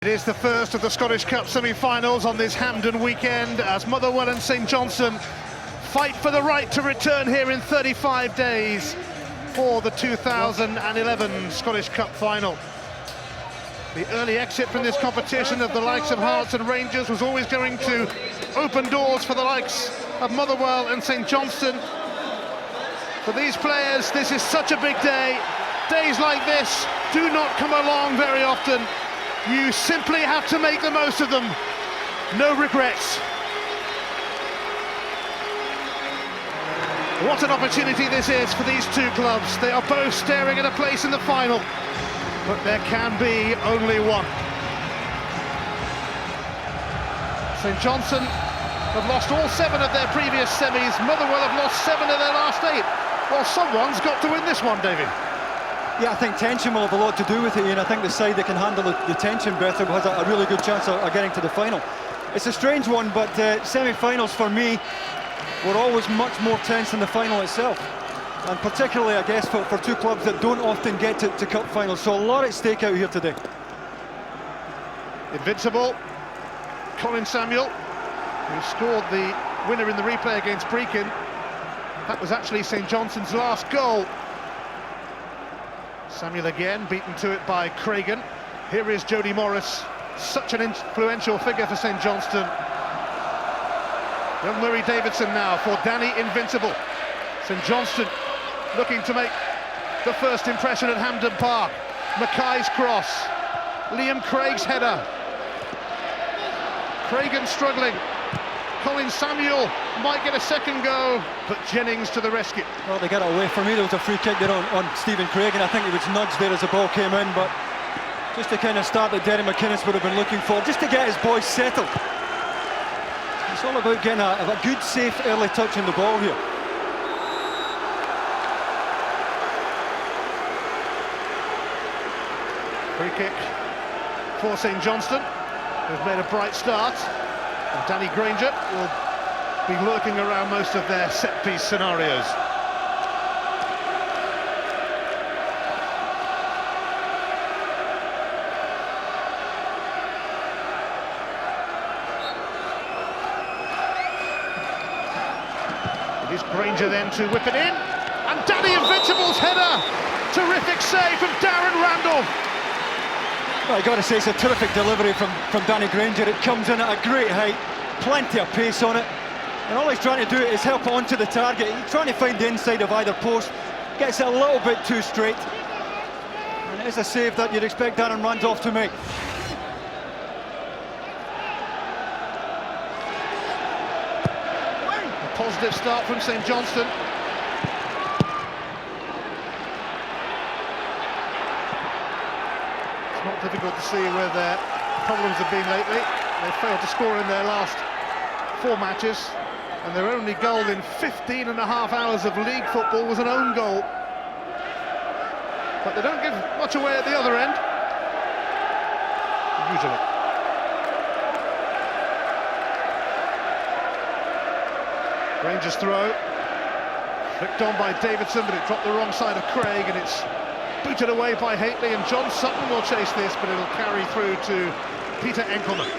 It is the first of the Scottish Cup semi-finals on this Hampden weekend as Motherwell and St Johnstone fight for the right to return here in 35 days for the 2011 Scottish Cup final. The early exit from this competition of the likes of Hearts and Rangers was always going to open doors for the likes of Motherwell and St Johnstone. For these players, this is such a big day. Days like this do not come along very often. You simply have to make the most of them. No regrets. What an opportunity this is for these two clubs. They are both staring at a place in the final, but there can be only one. St Johnstone have lost all 7 of their previous semis. Motherwell have lost 7 of their last 8. Well, someone's got to win this one, David. Yeah, I think tension will have a lot to do with it, and I think the side that can handle the tension better has a really good chance of getting to the final. It's a strange one, but semi-finals for me were always much more tense than the final itself, and particularly, I guess, for two clubs that don't often get to cup finals. So a lot at stake out here today. Invincible, Colin Samuel, who scored the winner in the replay against Brecon. That was actually St Johnstone's last goal. Samuel again, beaten to it by Craigan. Here is Jody Morris, such an influential figure for St Johnstone. Young Murray Davidson now for Danny Invincible. St Johnstone looking to make the first impression at Hampden Park. Mackay's cross, Liam Craig's header. Craigan struggling. Colin Samuel might get a second go, but Jennings to the rescue. Well, they got it away. For me, there was a free kick there on Stephen Craig, and I think he was nudged there as the ball came in, but just the kind of start that Derry McInnes would have been looking for, just to get his boys settled. It's all about getting a good, safe, early touch on the ball here. Free kick for St Johnstone, who've made a bright start. And Danny Granger will be lurking around most of their set-piece scenarios. It is Granger then to whip it in, and Danny Invincible's header! Terrific save from Darren Randall. Well, I got to say, it's a terrific delivery from Danny Granger. It comes in at a great height, plenty of pace on it, and all he's trying to do is help it onto the target. He's trying to find the inside of either post, gets it a little bit too straight, and it is a save that you'd expect Darren Randolph to make. A positive start from St Johnstone. It's not difficult to see where their problems have been lately. They failed to score in their last 4 matches, and their only goal in 15 and a half hours of league football was an own goal. But they don't give much away at the other end, usually. Rangers throw, flicked on by Davidson, but it dropped the wrong side of Craig, and it's booted away by Haitley, and John Sutton will chase this, but it'll carry through to Peter Enkelman.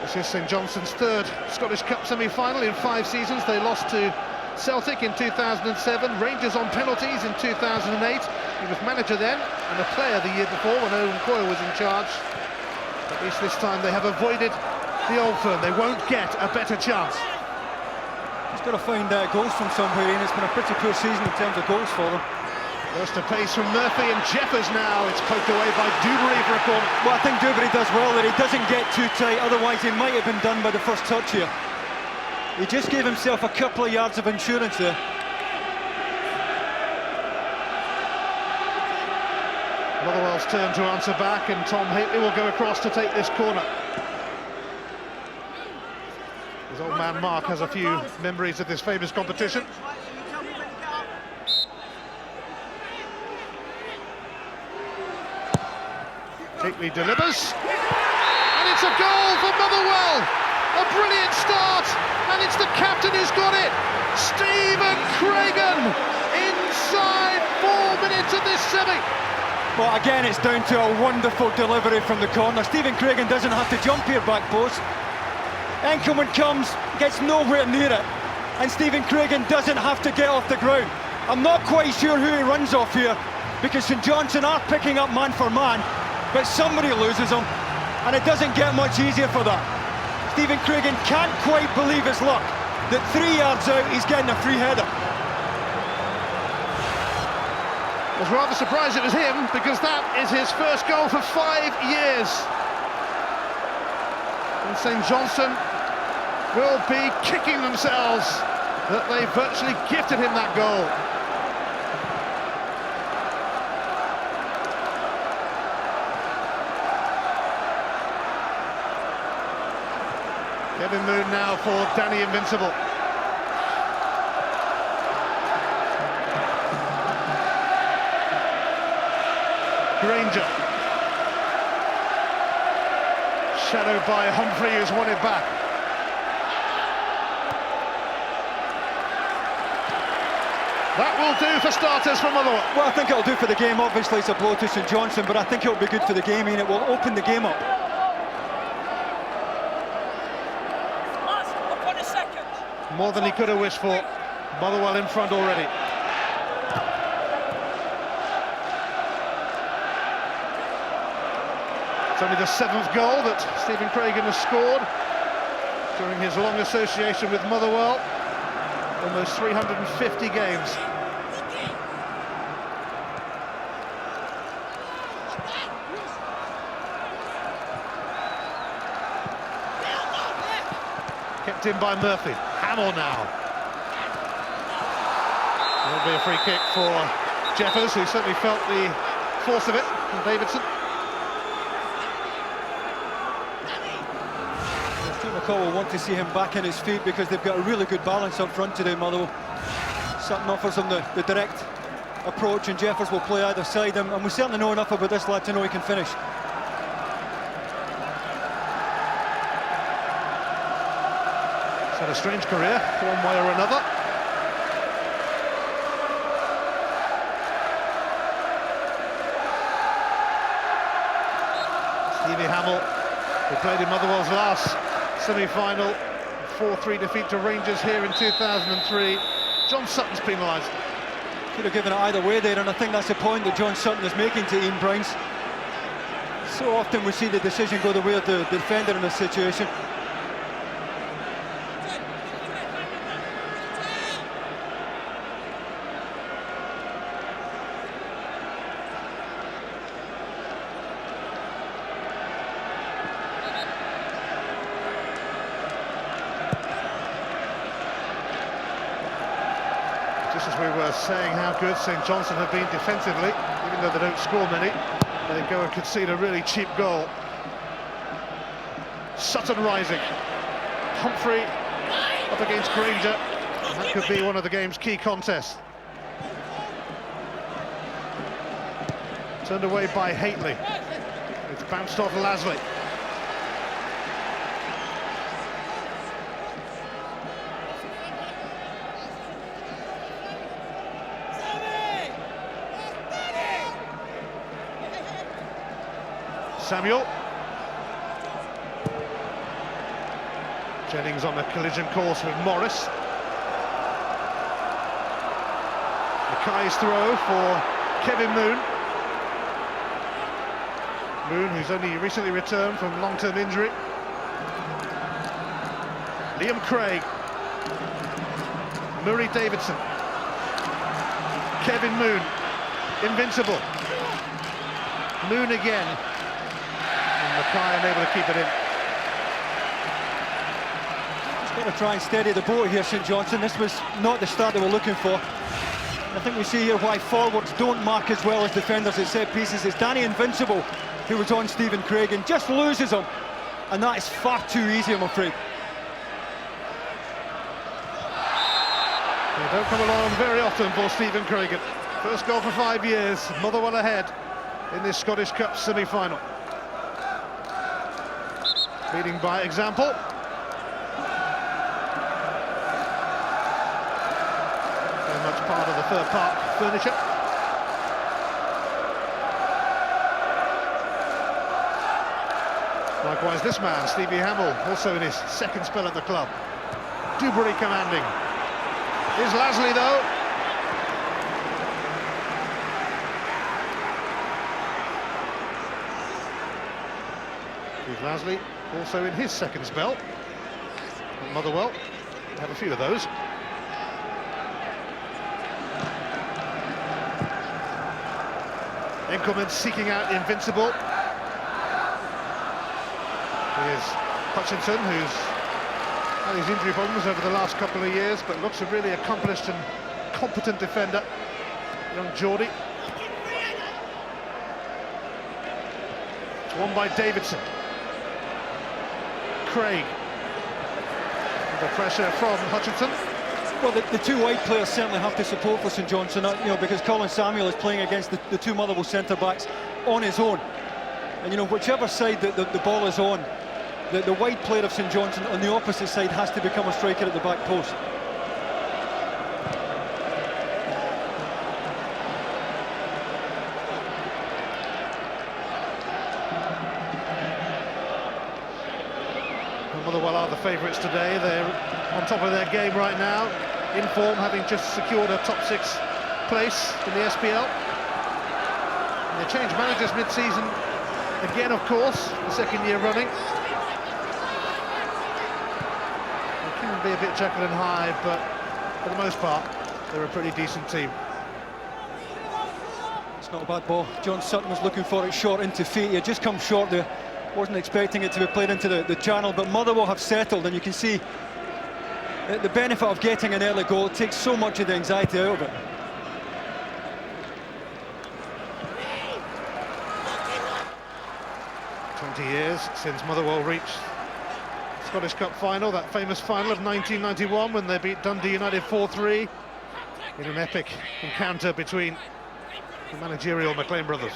This is St Johnstone's 3rd Scottish Cup semi-final in 5 seasons. They lost to Celtic in 2007, Rangers on penalties in 2008. He was manager then, and a player the year before when Owen Coyle was in charge. At least this time they have avoided the Old Firm. They won't get a better chance. He's got to find goals from somewhere, and it's been a pretty poor season in terms of goals for them. Burst of pace from Murphy, and Jeffers now. It's poked away by Dewberry for a corner. Well, I think Dewberry does well that he doesn't get too tight, otherwise he might have been done by the first touch here. He just gave himself a couple of yards of insurance there. Motherwell's turn to answer back, and Tom Haitley will go across to take this corner. His old man Mark has a few memories of this famous competition. Haitley delivers, and it's a goal for Motherwell! A brilliant start, and it's the captain who's got it. Stephen Craigan inside 4 minutes of this semi. Well, again, it's down to a wonderful delivery from the corner. Stephen Craigan doesn't have to jump here, back post. Enkelman comes, gets nowhere near it, and Stephen Craigan doesn't have to get off the ground. I'm not quite sure who he runs off here, because St Johnstone are picking up man for man, but somebody loses him, and it doesn't get much easier for that. Stephen Craigan can't quite believe his luck that 3 yards out he's getting a free header. I was rather surprised it was him, because that is his first goal for 5 years. And St Johnstone will be kicking themselves that they virtually gifted him that goal. Kevin Moon now for Danny Invincible. Granger. Shadowed by Humphrey, who's won it back. That will do for starters from Motherwell. Well, I think it'll do for the game. Obviously, it's a blow to St Johnstone, but I think it'll be good for the game, and it will open the game up. More than he could have wished for. Motherwell in front already. It's only the 7th goal that Stephen Craigan has scored during his long association with Motherwell. Almost 350 games. Kept in by Murphy. Hamill now. There'll be a free kick for Jeffers, who certainly felt the force of it from Davidson. Steve McCall will want to see him back on his feet, because they've got a really good balance up front today, Motherwell. Sutton offers him the direct approach, and Jeffers will play either side, and we certainly know enough about this lad to know he can finish. He's had a strange career, one way or another. Stevie Hamill, who played in Motherwell's last semi-final, 4-3 defeat to Rangers here in 2003. John Sutton's penalised. Could have given it either way there, and I think that's the point that John Sutton is making to Ian Browns. So often we see the decision go the way of the defender in this situation. Just as we were saying how good St Johnstone have been defensively, even though they don't score many, they go and concede a really cheap goal. Sutton rising. Humphrey up against Granger. That could be one of the game's key contests. Turned away by Haitley. It's bounced off Lasley. Samuel. Jennings on a collision course with Morris. Mackay's throw for Kevin Moon. Moon, who's only recently returned from long-term injury. Liam Craig. Murray Davidson. Kevin Moon. Invincible. Moon again. Mackay unable to keep it in. He's got to try and steady the boat here, St Johnstone. This was not the start they were looking for. I think we see here why forwards don't mark as well as defenders at set pieces. It's Danny Invincible who was on Stephen Craigan, just loses him, and that is far too easy, I'm afraid. They don't come along very often for Stephen Craigan. First goal for 5 years, Motherwell ahead in this Scottish Cup semi-final. Leading by example. Fir Park furniture. Likewise, this man, Stevie Hamill, also in his second spell at the club. Dewberry commanding. Here's Lasley, though. Steve Lasley, also in his second spell at Motherwell. We have a few of those. Enkelman seeking out Invincible. Here's Hutchinson, who's had his injury problems over the last couple of years, but looks a really accomplished and competent defender. Young Geordie. It's won by Davidson. Craig. Under pressure from Hutchinson. Well, the two wide players certainly have to support for St Johnstone, you know, because Colin Samuel is playing against the two Motherwell centre-backs on his own. And, you know, whichever side the ball is on, the wide player of St Johnstone on the opposite side has to become a striker at the back post. Motherwell are the favourites today. They're on top of their game right now, in form, having just secured a top 6 place in the SPL. And they changed managers mid-season again, of course, the second year running. They can be a bit Jekyll and Hyde, but for the most part, they're a pretty decent team. It's not a bad ball. John Sutton was looking for it short into feet. He had just come short there. Wasn't expecting it to be played into the channel, but Motherwell have settled, and you can see the benefit of getting an early goal. It takes so much of the anxiety out of it. Years since Motherwell reached the Scottish Cup final, that famous final of 1991 when they beat Dundee United 4-3 in an epic encounter between the managerial McLean brothers.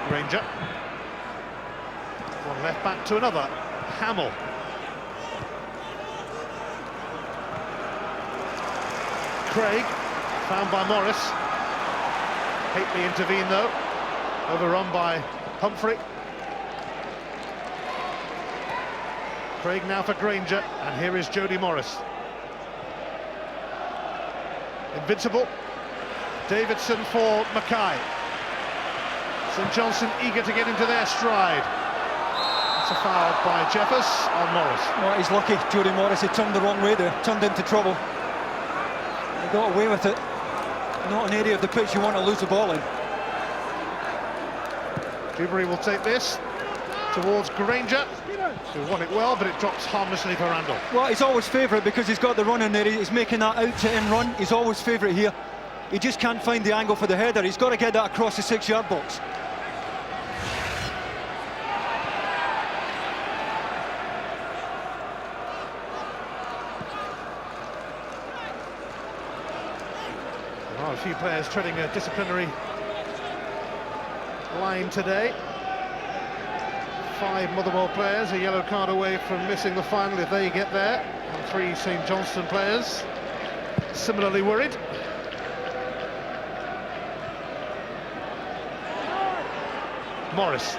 Granger. One left back to another. Hamill. Craig, found by Morris. Hately intervened though, overrun by Humphrey. Craig now for Granger, and here is Jody Morris. Invincible. Davidson for Mackay. St Johnstone eager to get into their stride. It's a foul by Jeffers on Morris. Well, he's lucky, Jody Morris. He turned the wrong way there, turned into trouble. Got away with it. Not an area of the pitch you want to lose the ball in. Dewberry will take this towards Granger, who won it well, but it drops harmlessly for Randall. Well, he's always favourite because he's got the run in there. He's making that out-to-in run. He's always favourite here. He just can't find the angle for the header. He's got to get that across the 6-yard box. A few players treading a disciplinary line today. 5 Motherwell players, a yellow card away from missing the final if they get there, and 3 St Johnstone players similarly worried. Morris.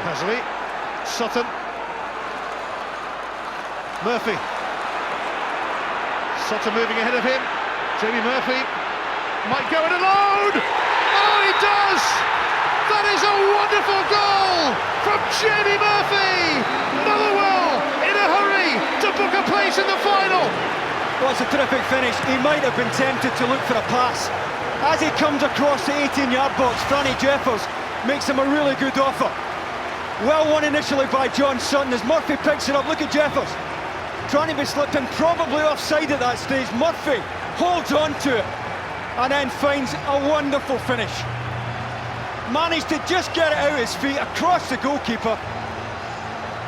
Hasley, Sutton, Murphy. Sutton moving ahead of him. Jamie Murphy might go it alone. Oh, he does! That is a wonderful goal from Jamie Murphy. Motherwell in a hurry to book a place in the final. Well, it's a terrific finish. He might have been tempted to look for a pass. As he comes across the 18-yard box, Franny Jeffers makes him a really good offer. Well won initially by John Sutton as Murphy picks it up. Look at Jeffers trying to be slipped in, probably offside at that stage. Murphy holds on to it and then finds a wonderful finish. Managed to just get it out his feet across the goalkeeper.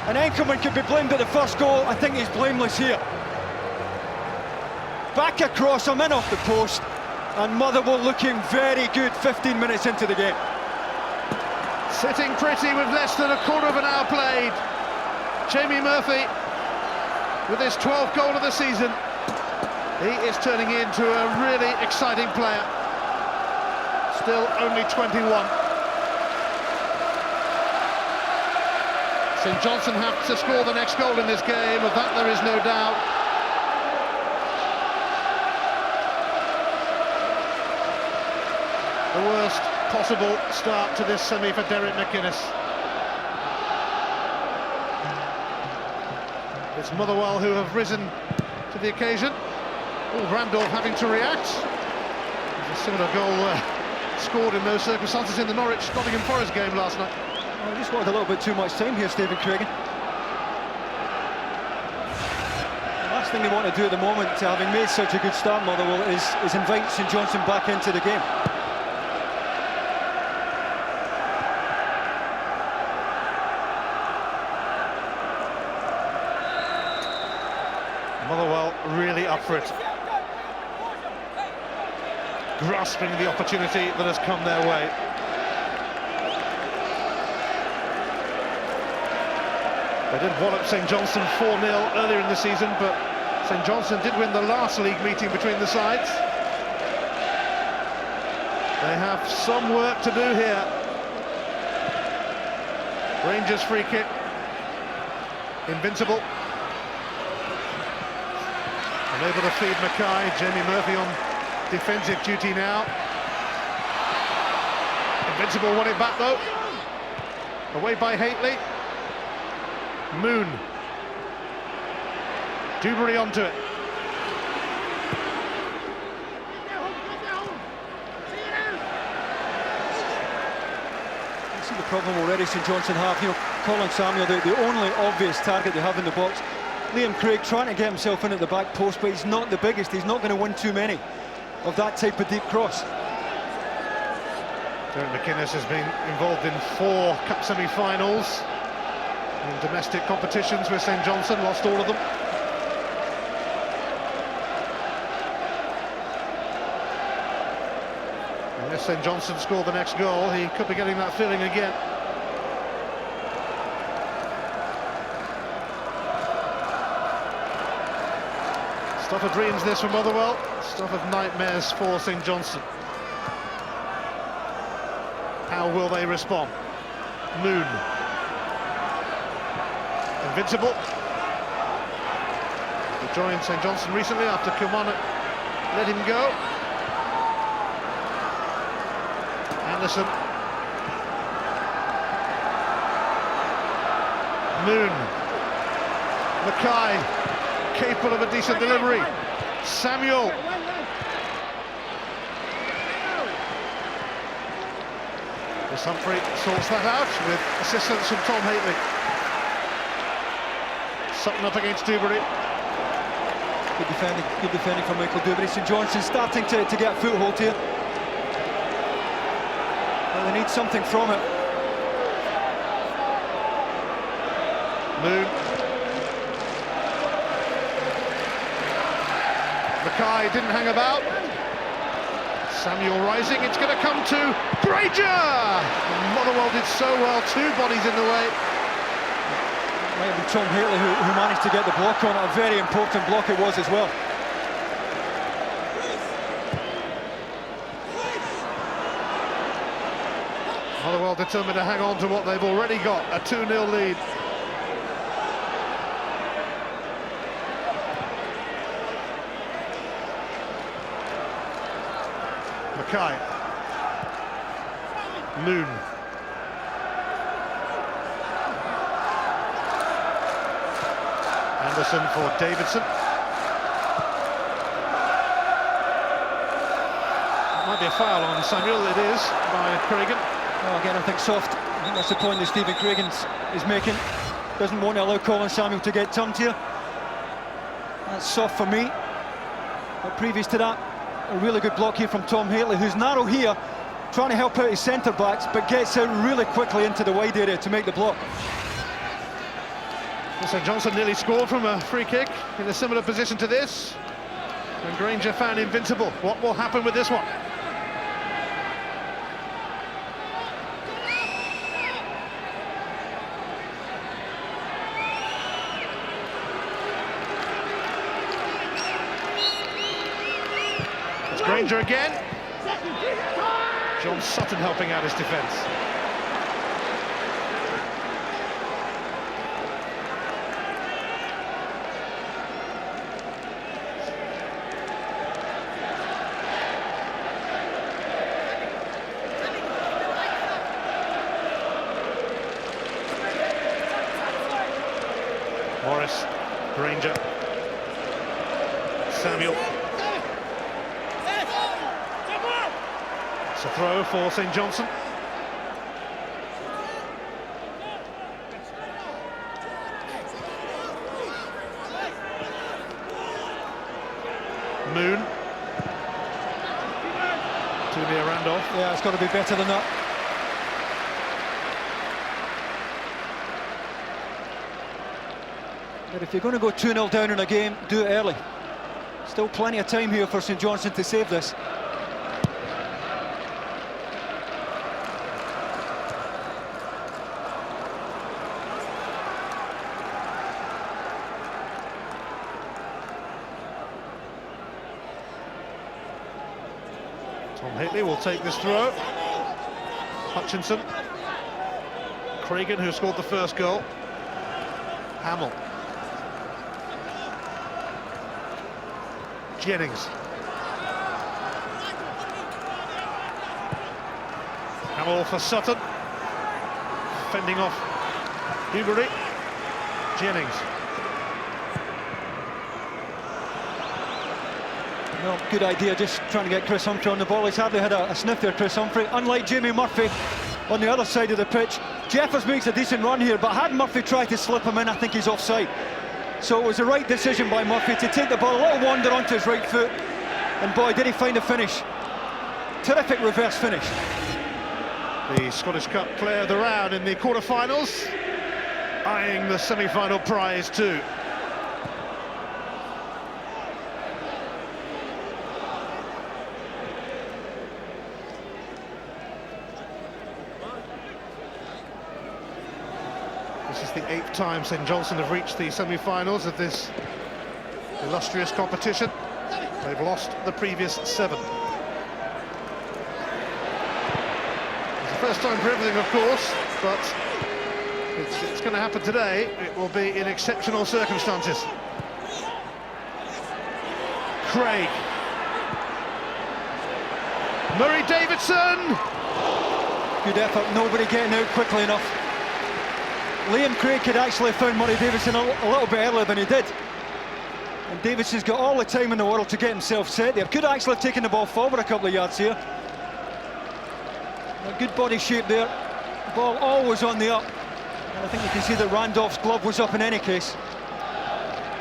And Enkelman could be blamed at the first goal. I think he's blameless here. back across, I'm in off the post, and Motherwell looking very good 15 minutes into the game. Sitting pretty with less than a quarter of an hour played. Jamie Murphy with his 12th goal of the season. He is turning into a really exciting player. Still only 21. St Johnstone have to score the next goal in this game, of that there is no doubt. The worst possible start to this semi for Derek McInnes. It's Motherwell who have risen to the occasion. Oh, Randolph having to react. There's a similar goal scored in those circumstances in the Norwich-Nottingham Forest game last night. I just wanted a little bit too much time here, Stephen Craigan. The last thing they want to do at the moment, having made such a good start, Motherwell, is invite St Johnstone back into the game. Motherwell really up for it. Grasping the opportunity that has come their way. They did wallop St Johnstone 4-0 earlier in the season, but St Johnstone did win the last league meeting between the sides. They have some work to do here. Rangers free kick. Invincible. Unable to feed Mackay. Jamie Murphy on defensive duty now. Invincible won it back though. Away by Haitley. Moon. Dewberry onto it. You see the problem already St Johnstone have. You know, Colin Samuel, the only obvious target they have in the box. Liam Craig trying to get himself in at the back post, but he's not the biggest. He's not going to win too many of that type of deep cross. Derek McInnes has been involved in 4 cup semi-finals in domestic competitions with St Johnstone, lost all of them. Unless St Johnstone score the next goal, he could be getting that feeling again. Stuff of dreams this for Motherwell, stuff of nightmares for St Johnstone. How will they respond? Moon. Invincible. He joined St Johnstone recently after Kumana let him go. Anderson. Moon. Mackay, capable of a decent delivery. Samuel. As Humphrey sorts that out with assistance from Tom Haitley. Sutton up against Dewberry. Good defending from Michael Dewberry. St Johnstone starting to get a foothold here. Well, they need something from it. Moon. Mackay didn't hang about. Samuel rising, it's going to come to Granger! Motherwell did so well, 2 bodies in the way. Might have been Tom Haitley who managed to get the block on it. A very important block it was as well. Motherwell determined to hang on to what they've already got, a 2-0 lead. Mackay. Moon. Anderson for Davidson. Might be a foul on Samuel, it is, by Craigan. Well, again, I think soft. I think that's the point that Stephen Craigan is making. Doesn't want to allow Colin Samuel to get turned here. That's soft for me. But previous to that, a really good block here from Tom Haitley, who's narrow here, trying to help out his centre-backs, but gets out really quickly into the wide area to make the block. St Johnstone nearly scored from a free kick in a similar position to this. And Granger found invincible. What will happen with this one? It's Granger again. John Sutton helping out his defence. Morris, Granger, Samuel. It's a throw for St Johnstone. Moon. Too near Randolph. Yeah, it's got to be better than that. But if you're going to go 2-0 down in a game, do it early. Still plenty of time here for St Johnstone to save this. Tom Hitley will take this throw. Hutchinson. Cregan, who scored the first goal. Hamill. Jennings. Hamill for Sutton. Fending off Hubery. Jennings. No, good idea, just trying to get Chris Humphrey on the ball. He's hardly had a sniff there, Chris Humphrey. Unlike Jamie Murphy on the other side of the pitch. Jeffers makes a decent run here, but had Murphy tried to slip him in, I think he's offside. So it was the right decision by Murphy to take the ball, a little wander onto his right foot, and boy, did he find a finish. Terrific reverse finish. The Scottish Cup player of the round in the quarter-finals, eyeing the semi-final prize too. This is the 8th time St Johnstone have reached the semi-finals of this illustrious competition. They've lost the previous 7. It's the first time for everything, of course, but it's going to happen today. It will be in exceptional circumstances. Craig. Murray Davidson. Good effort, nobody getting out quickly enough. Liam Craig could actually have found Murray Davidson a little bit earlier than he did. And Davidson's got all the time in the world to get himself set there. Could actually have taken the ball forward a couple of yards here. A good body shape there. The ball always on the up. And I think you can see that Randolph's glove was up in any case.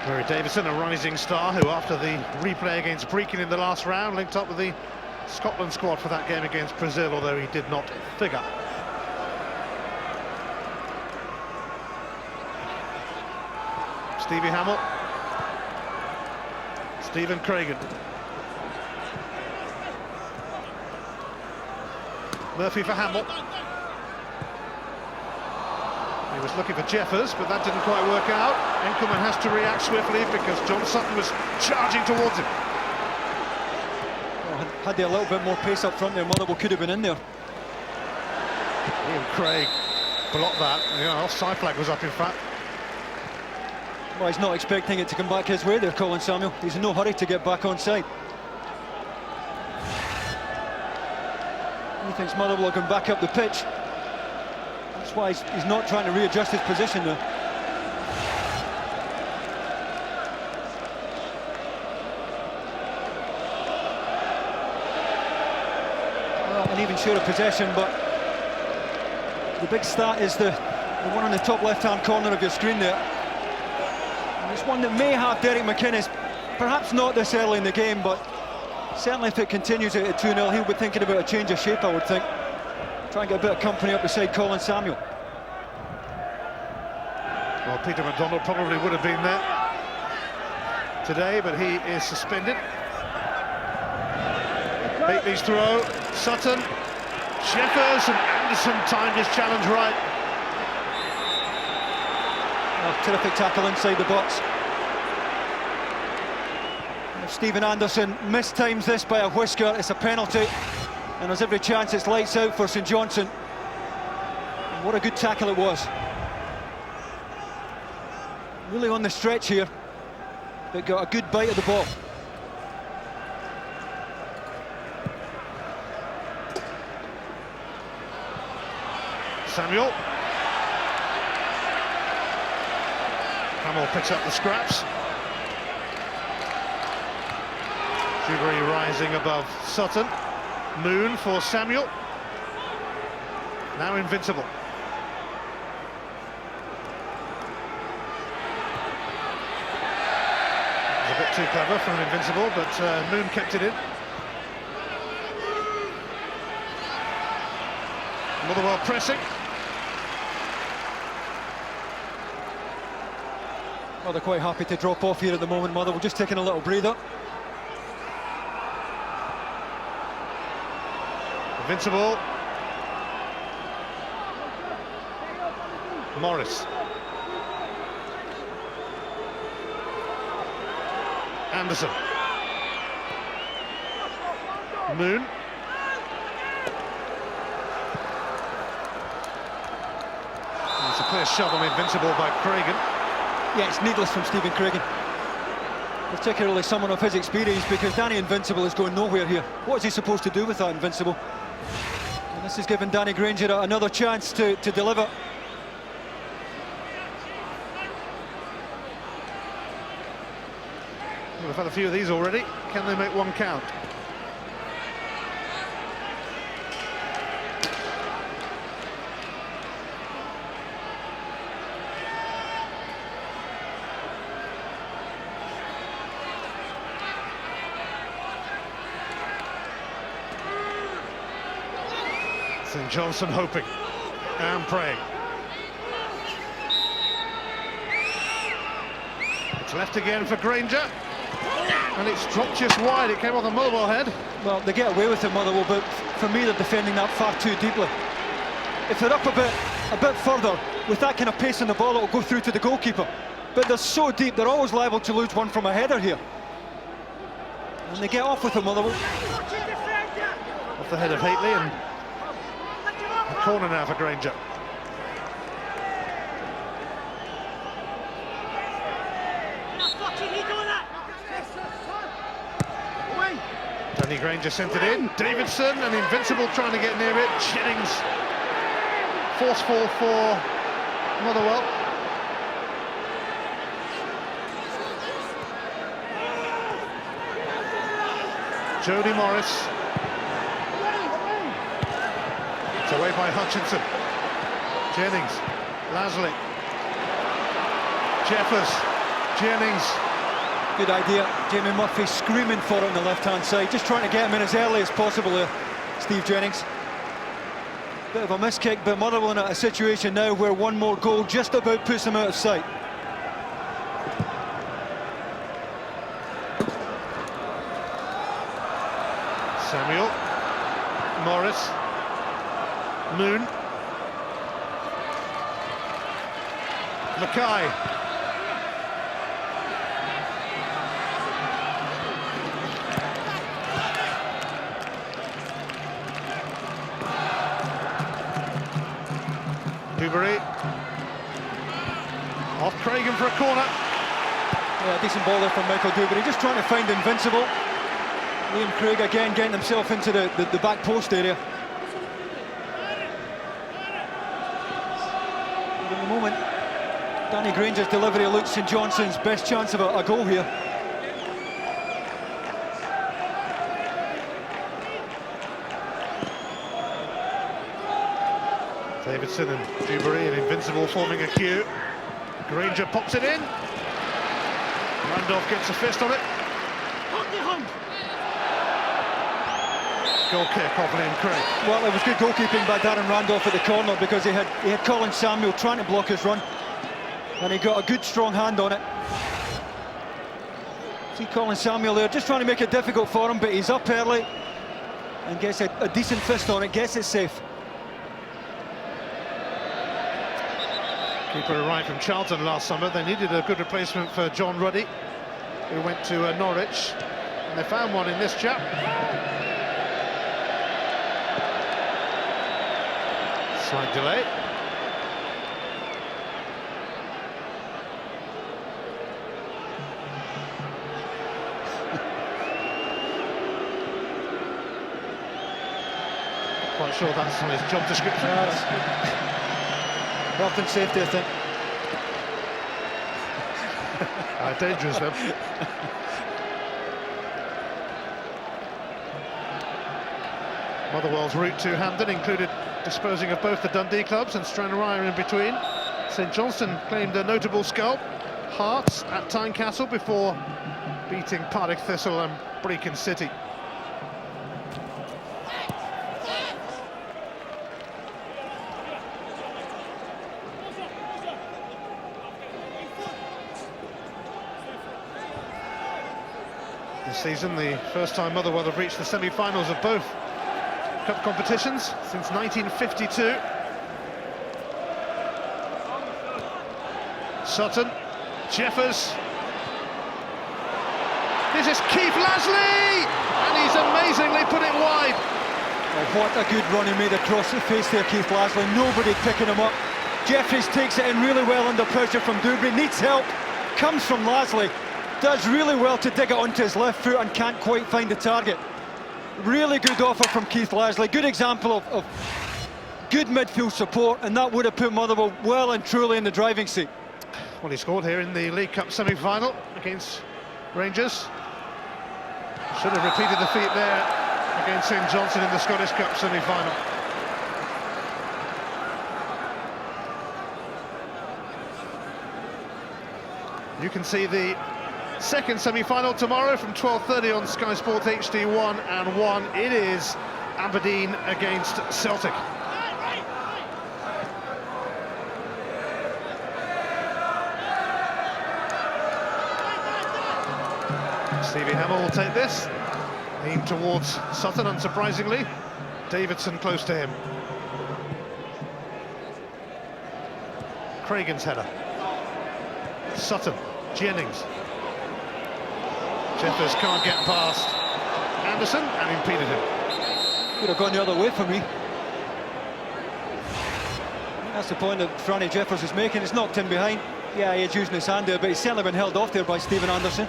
Murray Davidson, a rising star, who after the replay against Brecon in the last round linked up with the Scotland squad for that game against Brazil, although he did not figure. Stevie Hamill. Stephen Cregan. Murphy for Hamill. He was looking for Jeffers, but that didn't quite work out. Enkelman has to react swiftly because John Sutton was charging towards him. Oh, had they a little bit more pace up front there, Motherwell could have been in there. Ian Craig blocked that. The offside flag was up, in fact. Well, he's not expecting it to come back his way there, Colin Samuel. He's in no hurry to get back on side. He thinks Motherwell are going back up the pitch. That's why he's not trying to readjust his position there. Well, an even share of possession, but the big stat is the one on the top left-hand corner of your screen there. It's one that may have Derek McInnes, perhaps not this early in the game, but certainly if it continues at 2-0, he'll be thinking about a change of shape, I would think. Try and get a bit of company up beside Colin Samuel. Well, Peter McDonald probably would have been there today, but he is suspended. Haitley's throw, Sutton, Jeffers, and Anderson timed his challenge right. Oh, terrific tackle inside the box. If Stephen Anderson mistimes this by a whisker, it's a penalty, and there's every chance it's lights out for St Johnstone. And what a good tackle it was. Really on the stretch here, but got a good bite of the ball. Samuel. Hamill picks up the scraps. Dewberry rising above Sutton. Moon for Samuel. Now Invincible. It was a bit too clever from Invincible, but Moon kept it in. Motherwell pressing. Well, they're quite happy to drop off here at the moment, Motherwell just taking a little breather. Invincible. Morris. Anderson. Moon. It's a clear shove on Invincible by Cragen. Yeah, it's needless from Stephen Cragen, particularly someone of his experience, because Danny Invincible is going nowhere here. What is he supposed to do with that Invincible? And this has given Danny Granger another chance to deliver. We've had a few of these already. Can they make one count? St Johnstone hoping and praying. It's left again for Granger, and it's dropped just wide. It came off the Motherwell head. Well, they get away with it, Motherwell, but for me they're defending that far too deeply. If they're up a bit further, with that kind of pace on the ball, it'll go through to the goalkeeper. But they're so deep, they're always liable to lose one from a header here. And they get off with it, Motherwell. Off the head of Haitley, and a corner now for Granger. Danny Granger sent it in. Davidson and Invincible trying to get near it. Jennings forceful for Motherwell. Jody Morris. It's away by Hutchinson. Jennings. Lasley. Jeffers. Jennings. Good idea. Jamie Murphy screaming for it on the left-hand side, just trying to get him in as early as possible there, Steve Jennings. Bit of a miss kick, but Motherwell in a situation now where one more goal just about puts them out of sight. Samuel. Morris. Moon. Mackay. Dewberry. Off Cragen for a corner. Yeah, decent ball there from Michael Dewberry, just trying to find Invincible. Liam Craig again getting himself into the back post area. But at the moment, Danny Granger's delivery looks St Johnstone's best chance of a goal here. Davidson and Dewberry and Invincible forming a queue. Granger pops it in. Randolph gets a fist on it. Goal kick off Liam Craig. Well, it was good goalkeeping by Darren Randolph at the corner, because he had Colin Samuel trying to block his run, and he got a good strong hand on it. See Colin Samuel there just trying to make it difficult for him, but he's up early, and gets a decent fist on it, gets it safe. Keeper arrived from Charlton last summer. They needed a good replacement for John Ruddy, who went to Norwich, and they found one in this chap. Slight delay. Quite sure that's on his job description. Health and safety, I think. Dangerous, though. Motherwell's route to Hampden included disposing of both the Dundee clubs and Stranraer in between. St Johnstone claimed a notable scalp, Hearts at Tynecastle, before beating Partick Thistle and Brecon City. This season, the first time Motherwell have reached the semi-finals of both cup competitions since 1952. Sutton, Jeffers. This is Keith Lasley, and he's amazingly put it wide. Oh, what a good run he made across the face there, Keith Lasley. Nobody picking him up. Jeffries takes it in really well under pressure from Dubry, needs help, comes from Lasley, does really well to dig it onto his left foot and can't quite find the target. Really good offer from Keith Lasley, good example of good midfield support, and that would have put Motherwell well and truly in the driving seat. Well, he scored here in the League Cup semi-final against Rangers. Should have repeated the feat there against St Johnstone in the Scottish Cup semi-final. You can see the second semi-final tomorrow from 12:30 on Sky Sports HD1 and 1. It is Aberdeen against Celtic. Stevie Hamill will take this, aimed towards Sutton, unsurprisingly. Davidson close to him. Cragan's header. Sutton, Jennings. Jeffers can't get past Anderson and impeded him. Could have gone the other way for me. That's the point that Franny Jeffers is making. It's knocked him behind. Yeah, he's using his hand there, but he's certainly been held off there by Stephen Anderson.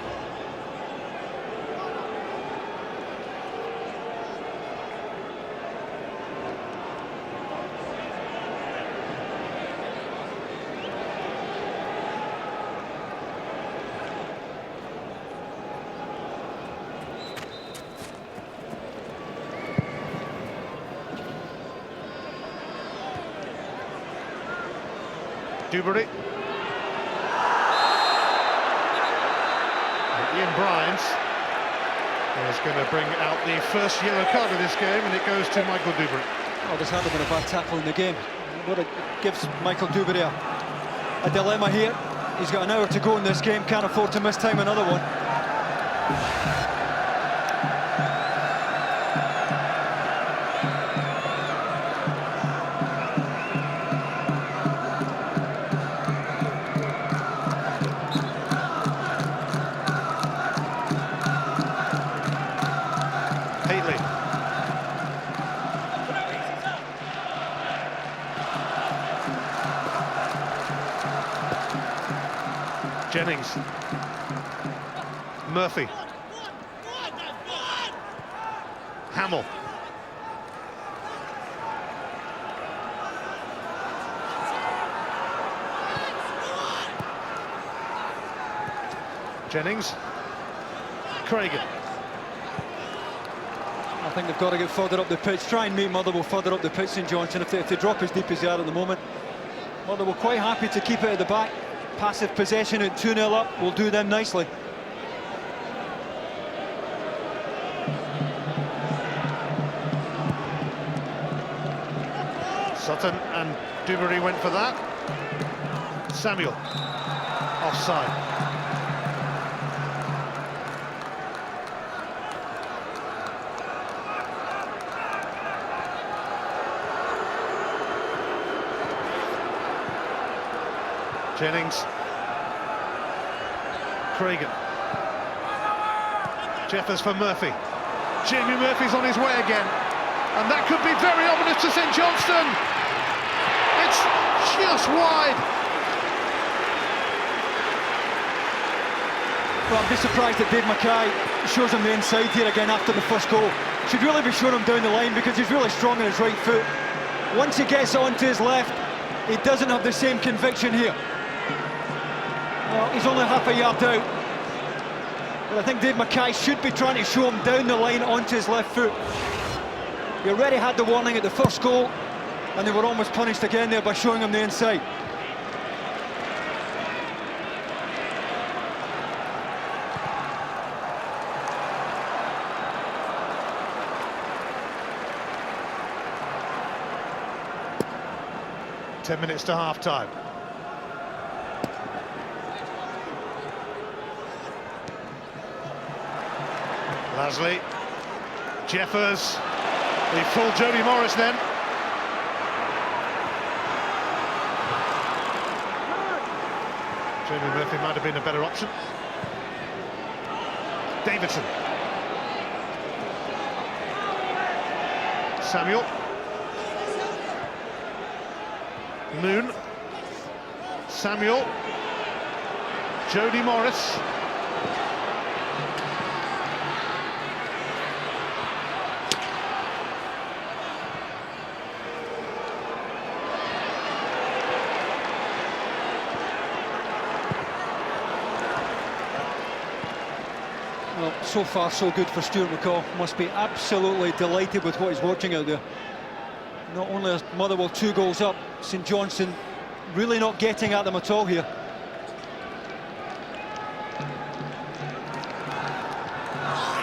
Dewberry. Ian Bryant is going to bring out the first yellow card of this game, and it goes to Michael Dewberry. Oh, there's hardly been a bad tackle in the game. What it gives Michael Dewberry a dilemma here. He's got an hour to go in this game, can't afford to miss time another one. Jennings, Murphy, Hamill, Jennings, Cragan. I think they've got to get further up the pitch, try and make Motherwell further up the pitch, St Johnstone, if they drop as deep as they are at the moment. Motherwell quite happy to keep it at the back. Passive possession at 2-0 up will do them nicely. Sutton and Dewberry went for that. Samuel, offside. Jennings. Cragen. Jeffers for Murphy. Jamie Murphy's on his way again. And that could be very ominous to St Johnstone. It's just wide. Well, I'd be surprised that Dave Mackay shows him the inside here again after the first goal. Should really be showing him down the line because he's really strong on his right foot. Once he gets onto his left, he doesn't have the same conviction here. Well, he's only half a yard out. But I think Dave Mackay should be trying to show him down the line onto his left foot. He already had the warning at the first goal, and they were almost punished again there by showing him the inside. Ten minutes to half-time. Lasley, Jeffers, the full Jody Morris then. Jamie Murphy might have been a better option. Davidson. Samuel. Moon. Samuel. Jody Morris. Well, so far so good for Stuart McCall. Must be absolutely delighted with what he's watching out there. Not only is Motherwell 2 goals up, St Johnstone really not getting at them at all here.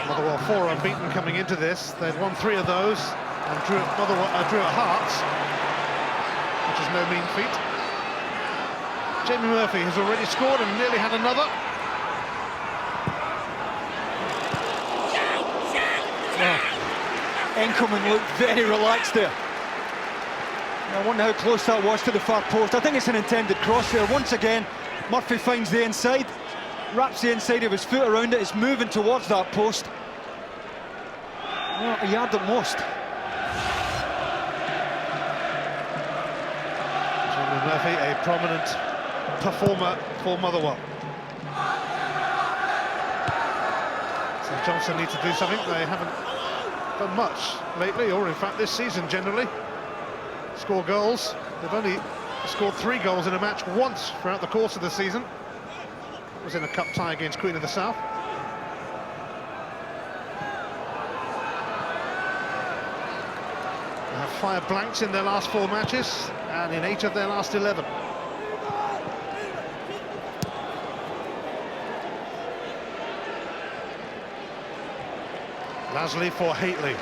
Motherwell 4 unbeaten coming into this. They'd won 3 of those and drew at Hearts, which is no mean feat. Jamie Murphy has already scored and nearly had another. Enkelman looked very relaxed there. I wonder how close that was to the far post. I think it's an intended cross there. Once again, Murphy finds the inside, wraps the inside of his foot around it, is moving towards that post. Well, a yard at most. Jamie Murphy, a prominent performer for Motherwell. St Johnstone need to do something. They haven't done much lately, or in fact this season generally. Score goals. They've only scored 3 goals in a match once throughout the course of the season. It was in a cup tie against Queen of the South. They have 5 blanks in their last 4 matches and in 8 of their last 11. Lasley for Haitley.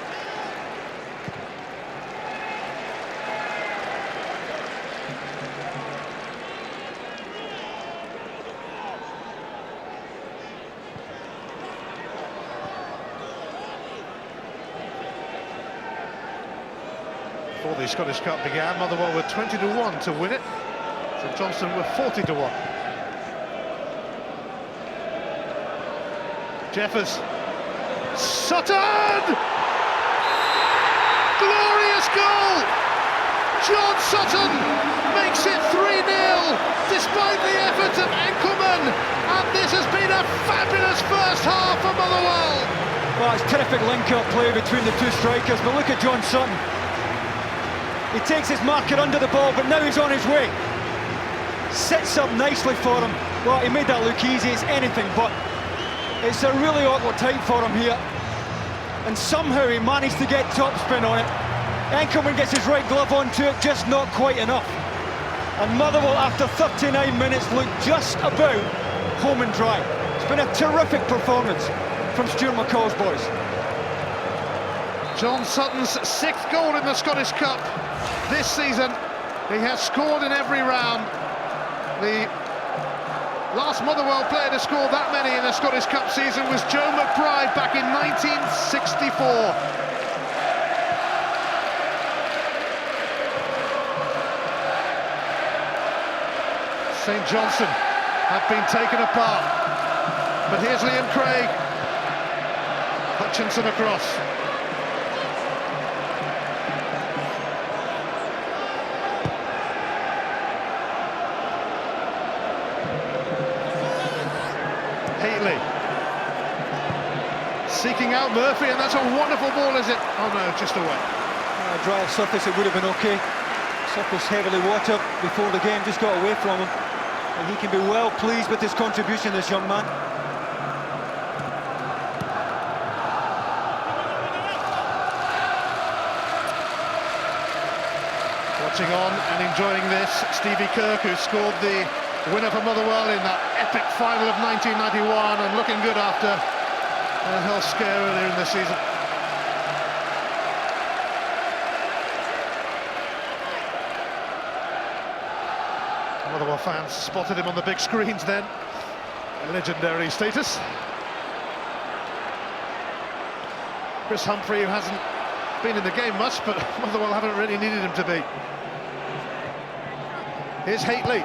Before the Scottish Cup began, Motherwell were 20-1 to win it. St Johnstone were 40-1. Jeffers. Sutton! Glorious goal! John Sutton makes it 3-0 despite the efforts of Enkelman, and this has been a fabulous first half for Motherwell. Well, it's terrific link-up play between the 2 strikers, but look at John Sutton. He takes his marker under the ball, but now he's on his way. Sets up nicely for him. Well, he made that look easy, it's anything but. It's a really awkward time for him here. And somehow he managed to get topspin on it. Enkelman gets his right glove onto it, just not quite enough. And Motherwell, after 39 minutes, look just about home and dry. It's been a terrific performance from Stuart McCall's boys. John Sutton's 6th goal in the Scottish Cup this season. He has scored in every round. The last Motherwell player to score that many in a Scottish Cup season was Joe McBride back in 1964. St Johnstone have been taken apart, but here's Liam Craig. Hutchinson across. Haley seeking out Murphy, and that's a wonderful ball, is it? Oh no, just away. Dry surface, it would have been okay. Surface heavily watered before the game, just got away from him. And he can be well pleased with his contribution, this young man. Watching on and enjoying this, Stevie Kirk, who scored the winner for Motherwell in that epic final of 1991, and looking good after a health scare earlier in the season. Motherwell fans spotted him on the big screens then. A legendary status. Chris Humphrey, who hasn't been in the game much, but Motherwell haven't really needed him to be. Here's Haley.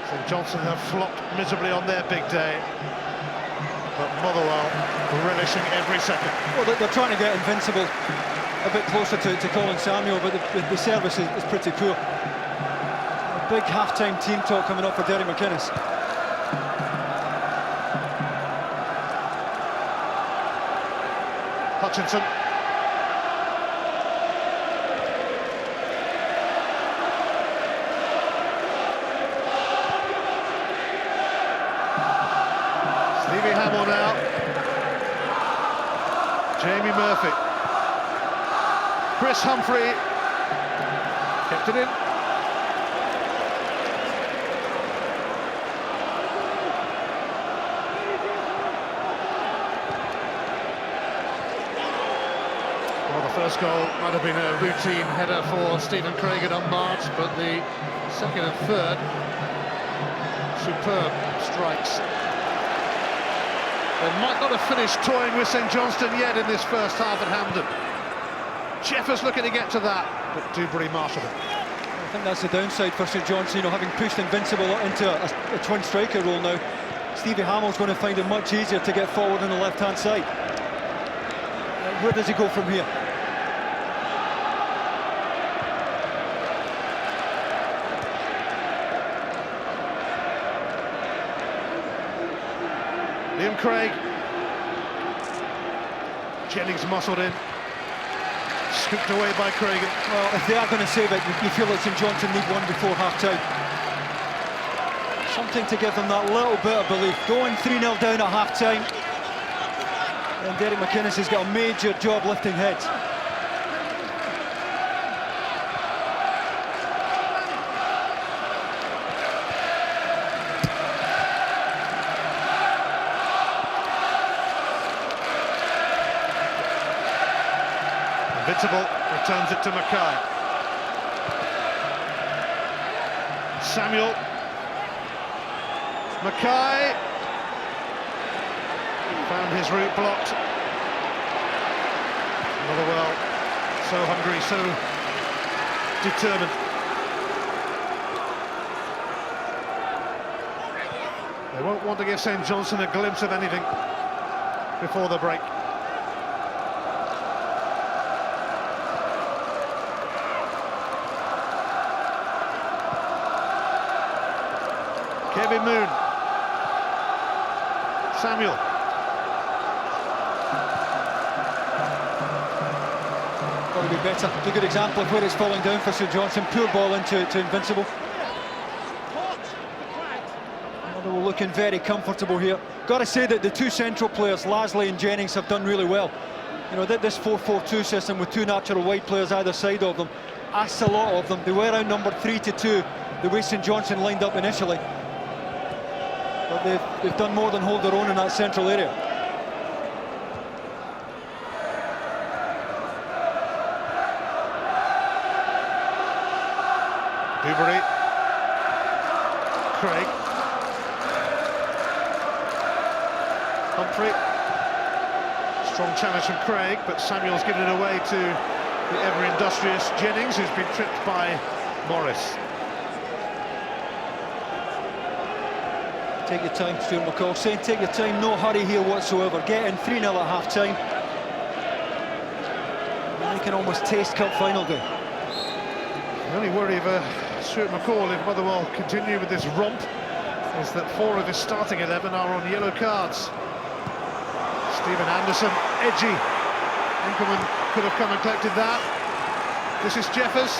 St Johnstone have flopped miserably on their big day, but Motherwell relishing every second. Well, they're trying to get Invincible a bit closer to Colin Samuel, but the service is pretty poor. A big half-time team talk coming up for Derek McInnes. Hutchinson. Stevie Hamill now. Jamie Murphy. Chris Humphrey kept it in. Well, the first goal might have been a routine header for Stephen Craig at unmarked, but the second and third, superb strikes. They might not have finished toying with St Johnstone yet in this first half at Hampden. Jeffers looking to get to that, but Dewberry marshalled it. I think that's the downside for St Johnstone, having pushed Invincible into a twin striker role now. Stevie Hamill's going to find it much easier to get forward on the left-hand side. Where does he go from here? Liam Craig. Jennings muscled in. Scooped away by Craig. Well, if they are going to save it, you feel that St Johnstone need one before half-time. Something to give them that little bit of belief. Going 3-0 down at half-time, and Derek McInnes has got a major job lifting heads. Invincible returns it to Mackay. Samuel. Mackay found his route blocked. Motherwell so hungry, so determined. They won't want to give St Johnstone a glimpse of anything before the break. Kevin Moon. Samuel. Got to be better. It's a good example of where it's falling down for St Johnstone. Poor ball into Invincible. Motherwell looking very comfortable here. Got to say that the two central players, Lasley and Jennings, have done really well. This 4-4-2 system with two natural wide players either side of them asks a lot of them. They were outnumbered 3-2 the way St Johnstone lined up initially. But they've done more than hold their own in that central area. Dewberry. Craig. Humphrey. Strong challenge from Craig, but Samuel's given it away to the ever-industrious Jennings, who's been tripped by Morris. Take your time, Stuart McCall saying take your time, no hurry here whatsoever. Get in 3-0 at half-time. You can almost taste cup final day. The only worry of Stuart McCall, if Motherwell continue with this romp, is that 4 of his starting 11 are on yellow cards. Stephen Anderson, edgy. Enkelman could have come and collected that. This is Jeffers.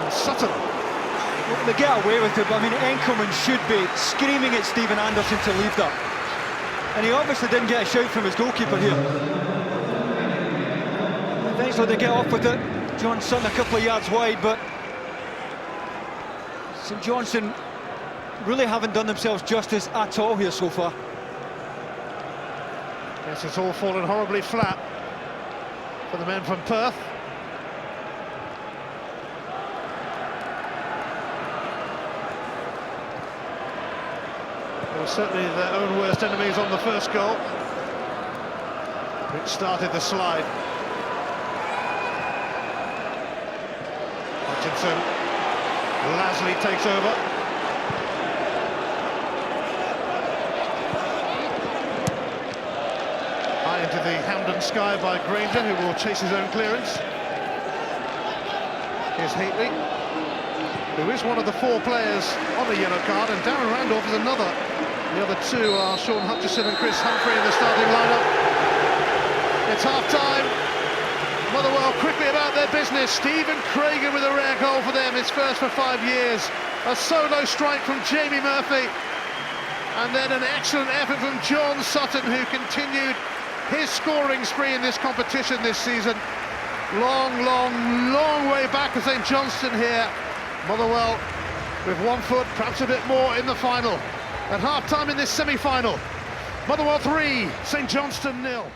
And Sutton. Well, they get away with it, but I mean, Enkelman should be screaming at Stephen Anderson to leave that. And he obviously didn't get a shout from his goalkeeper here. Eventually they get off with it. John Sutton a couple of yards wide, but St Johnstone really haven't done themselves justice at all here so far. Yes, it's all fallen horribly flat for the men from Perth. They were certainly their own worst enemies on the first goal, which started the slide. Hutchinson, Lasley takes over. High into the Hampden sky by Granger, who will chase his own clearance. Here's Hately, who is one of the 4 players on the yellow card, and Darren Randolph is another. The other 2 are Sean Hutchison and Chris Humphrey in the starting lineup. It's half-time. Motherwell quickly about their business. Stephen Craigan with a rare goal for them, his first for 5 years. A solo strike from Jamie Murphy. And then an excellent effort from John Sutton, who continued his scoring spree in this competition this season. Long way back for St Johnstone here. Motherwell with 1 foot, perhaps a bit more in the final. At half-time in this semi-final, Motherwell 3, St Johnstone 0.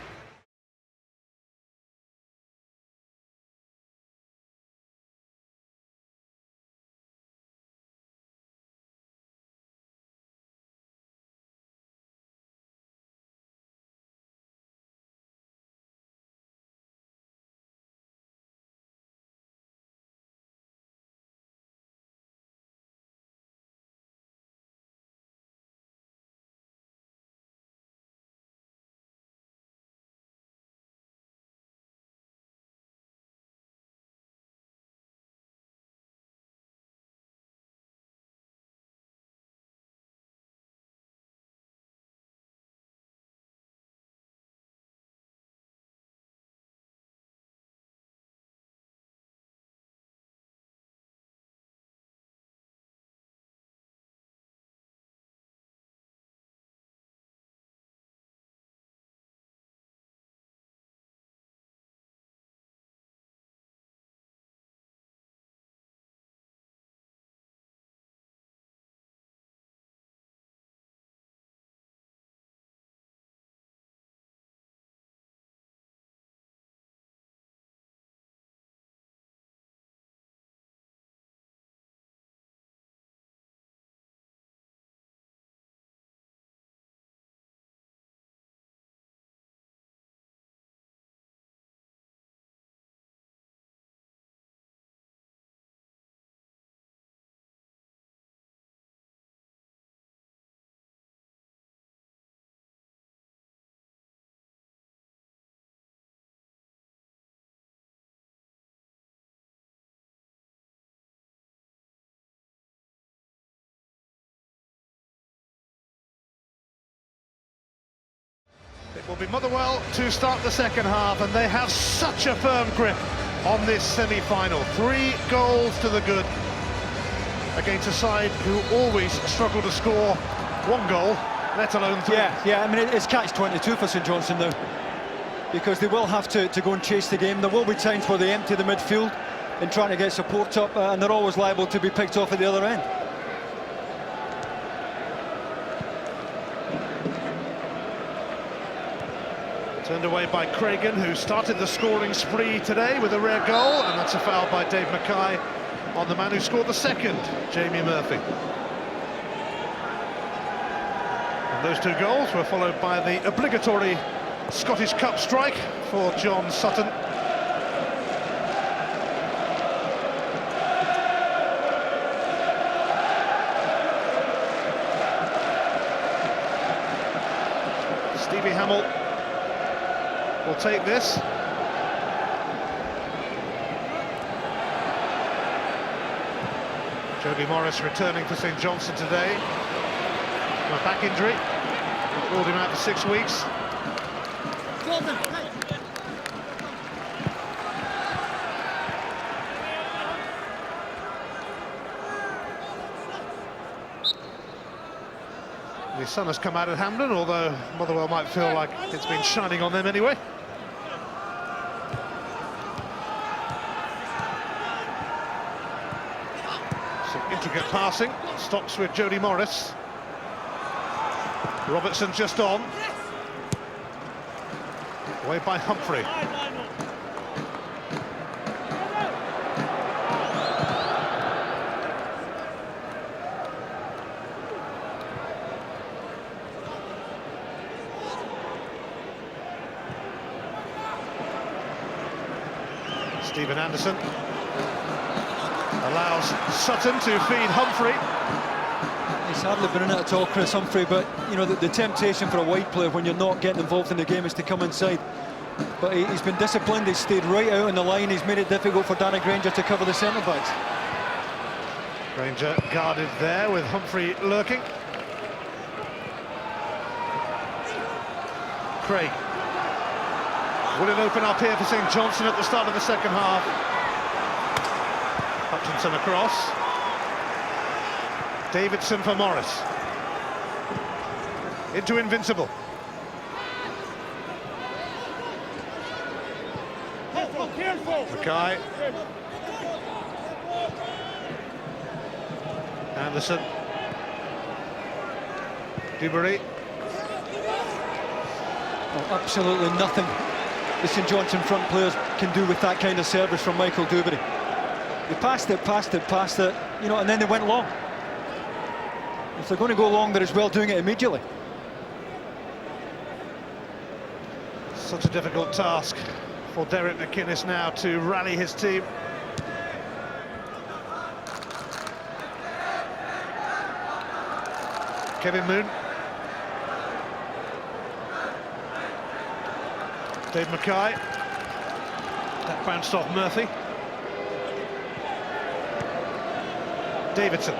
It will be Motherwell to start the second half, and they have such a firm grip on this semi-final. 3 goals to the good against a side who always struggle to score 1 goal, let alone 3. Yeah, I mean, it's catch-22 for St Johnstone now, because they will have to go and chase the game. There will be times where they empty the midfield in trying to get support up, and they're always liable to be picked off at the other end. Turned away by Craigan, who started the scoring spree today with a rare goal, and that's a foul by Dave Mackay on the man who scored the second, Jamie Murphy. And those 2 goals were followed by the obligatory Scottish Cup strike for John Sutton. Stevie Hamill will take this. Jody Morris returning for St Johnstone today. A back injury. Ruled him out for 6 weeks. The sun has come out at Hampden, although Motherwell might feel like it's been shining on them anyway. Some intricate passing. Stops with Jody Morris. Robertson just on. Away by Humphrey. Stephen Anderson allows Sutton to feed Humphrey. He's hardly been in it at all, Chris Humphrey, but you know the temptation for a wide player when you're not getting involved in the game is to come inside. But he's been disciplined, he's stayed right out on the line, he's made it difficult for Danny Granger to cover the centre-backs. Granger guarded there with Humphrey lurking. Craig. Will it open up here for St Johnstone at the start of the second half? Hutchinson across. Davidson for Morris. Into Invincible. Mackay. Anderson. Duberry. Oh, absolutely nothing the St Johnstone front players can do with that kind of service from Michael Duberry. They passed it, you know, and then they went long. If they're going to go long, they're as well doing it immediately. Such a difficult task for Derek McInnes now to rally his team. Kevin Moon. Dave Mackay. That bounced off Murphy. Davidson.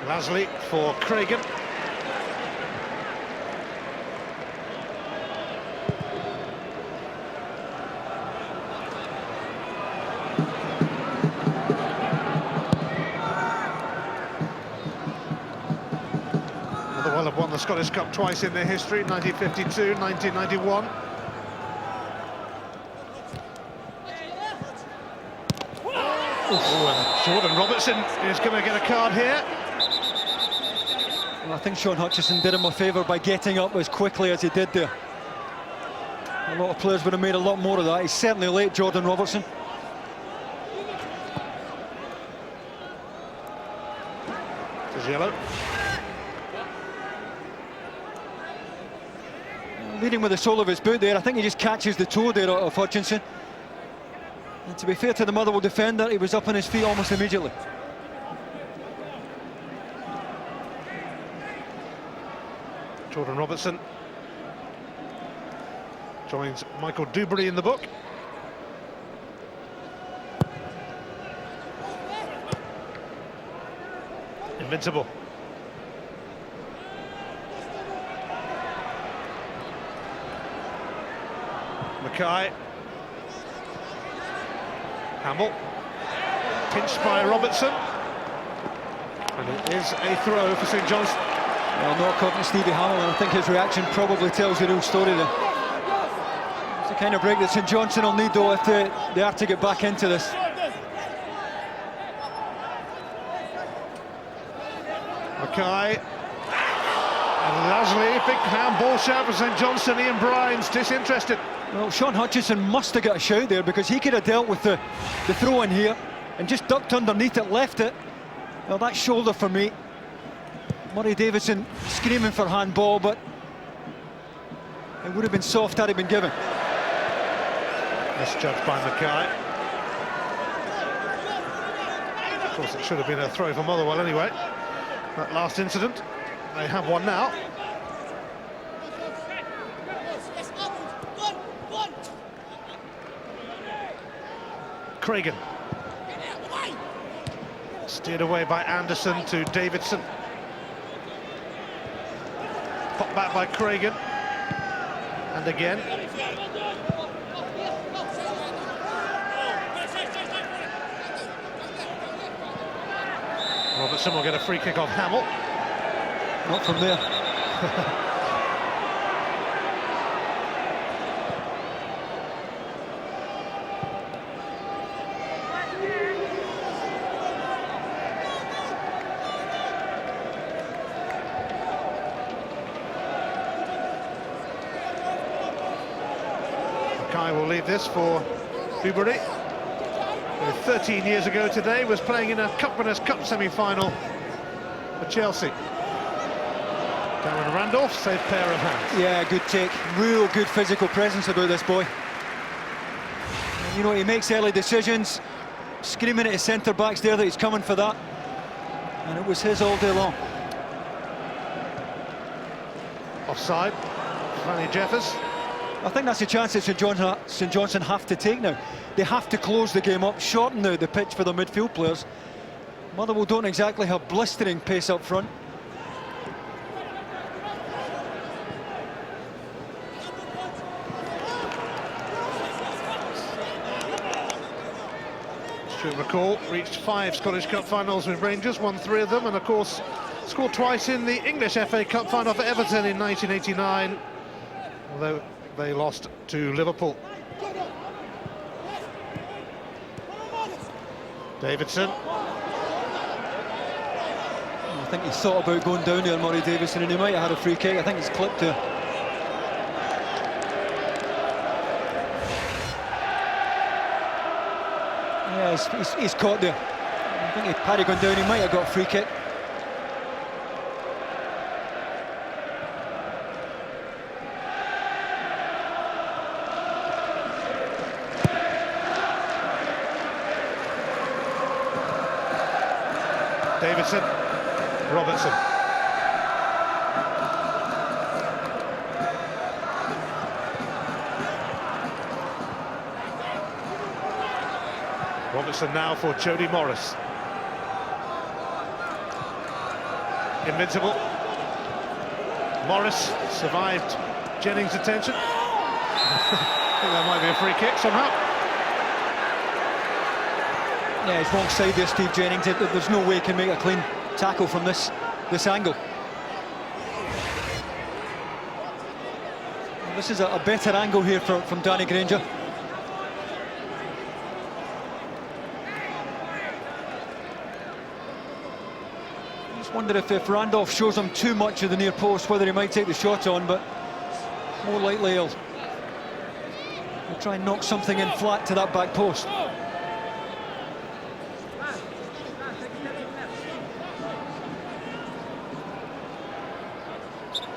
Lasley for Cragen. Motherwell have won the Scottish Cup twice in their history, 1952, 1991. Oh, and Jordan Robertson is going to get a card here. Well, I think Sean Hutchison did him a favour by getting up as quickly as he did there. A lot of players would have made a lot more of that. He's certainly late, Jordan Robertson. It's yellow. Leading with the sole of his boot there. I think he just catches the toe there of Hutchinson. And to be fair to the Motherwell defender, he was up on his feet almost immediately. Jordan Robertson joins Michael Duberry in the book. Invincible. Mackay. Hamill. Pinched by Robertson. And it is a throw for St Johnstone. Well, not caught Stevie Hamill, and I think his reaction probably tells the real story there. It's the kind of break that St Johnstone will need, though, if they are to get back into this. Mackay. And Lovely, big handball shout for St Johnstone. Ian Bryan's disinterested. Well, Sean Hutchinson must have got a shout there, because he could have dealt with the throw in here and just ducked underneath it, left it. Well, that shoulder for me. Murray Davidson screaming for handball, but it would have been soft had it been given. Misjudged by Mackay. Of course, it should have been a throw for Motherwell anyway. That last incident. They have one now. Cragen. Steered away by Anderson to Davidson. Pop back by Cragen. And again. Robertson will get a free kick off Hamill. Not from there. Mackay will lead this for Bubery, who 13 years ago today was playing in a Cup Winners' Cup semi-final for Chelsea. Darren Randolph, safe pair of hands. Yeah, good take. Real good physical presence about this boy. You know, he makes early decisions, screaming at his centre-backs there that he's coming for that. And it was his all day long. Offside, Fanny Jeffers. I think that's a chance that St Johnstone have to take now. They have to close the game up, shorten the pitch for their midfield players. Motherwell don't exactly have blistering pace up front. Stuart McCall reached 5 Scottish Cup finals with Rangers, won 3 of them, and of course scored twice in the English FA Cup final for Everton in 1989, although they lost to Liverpool. Davidson. I think he thought about going down there, Murray Davidson, and he might have had a free kick. I think he's clipped there. Yeah, he's caught there. I think if Paddy gone down, he might have got a free kick. Davidson, Robertson. Robertson now for Jody Morris. Invincible. Morris survived Jennings' attention. I think that might be a free kick somehow. Yeah, he's wrong side there, Steve Jennings. There's no way he can make a clean tackle from this angle. This is a better angle here from Danny Granger. I just wonder if Randolph shows him too much of the near post, whether he might take the shot on, but more likely he'll try and knock something in flat to that back post.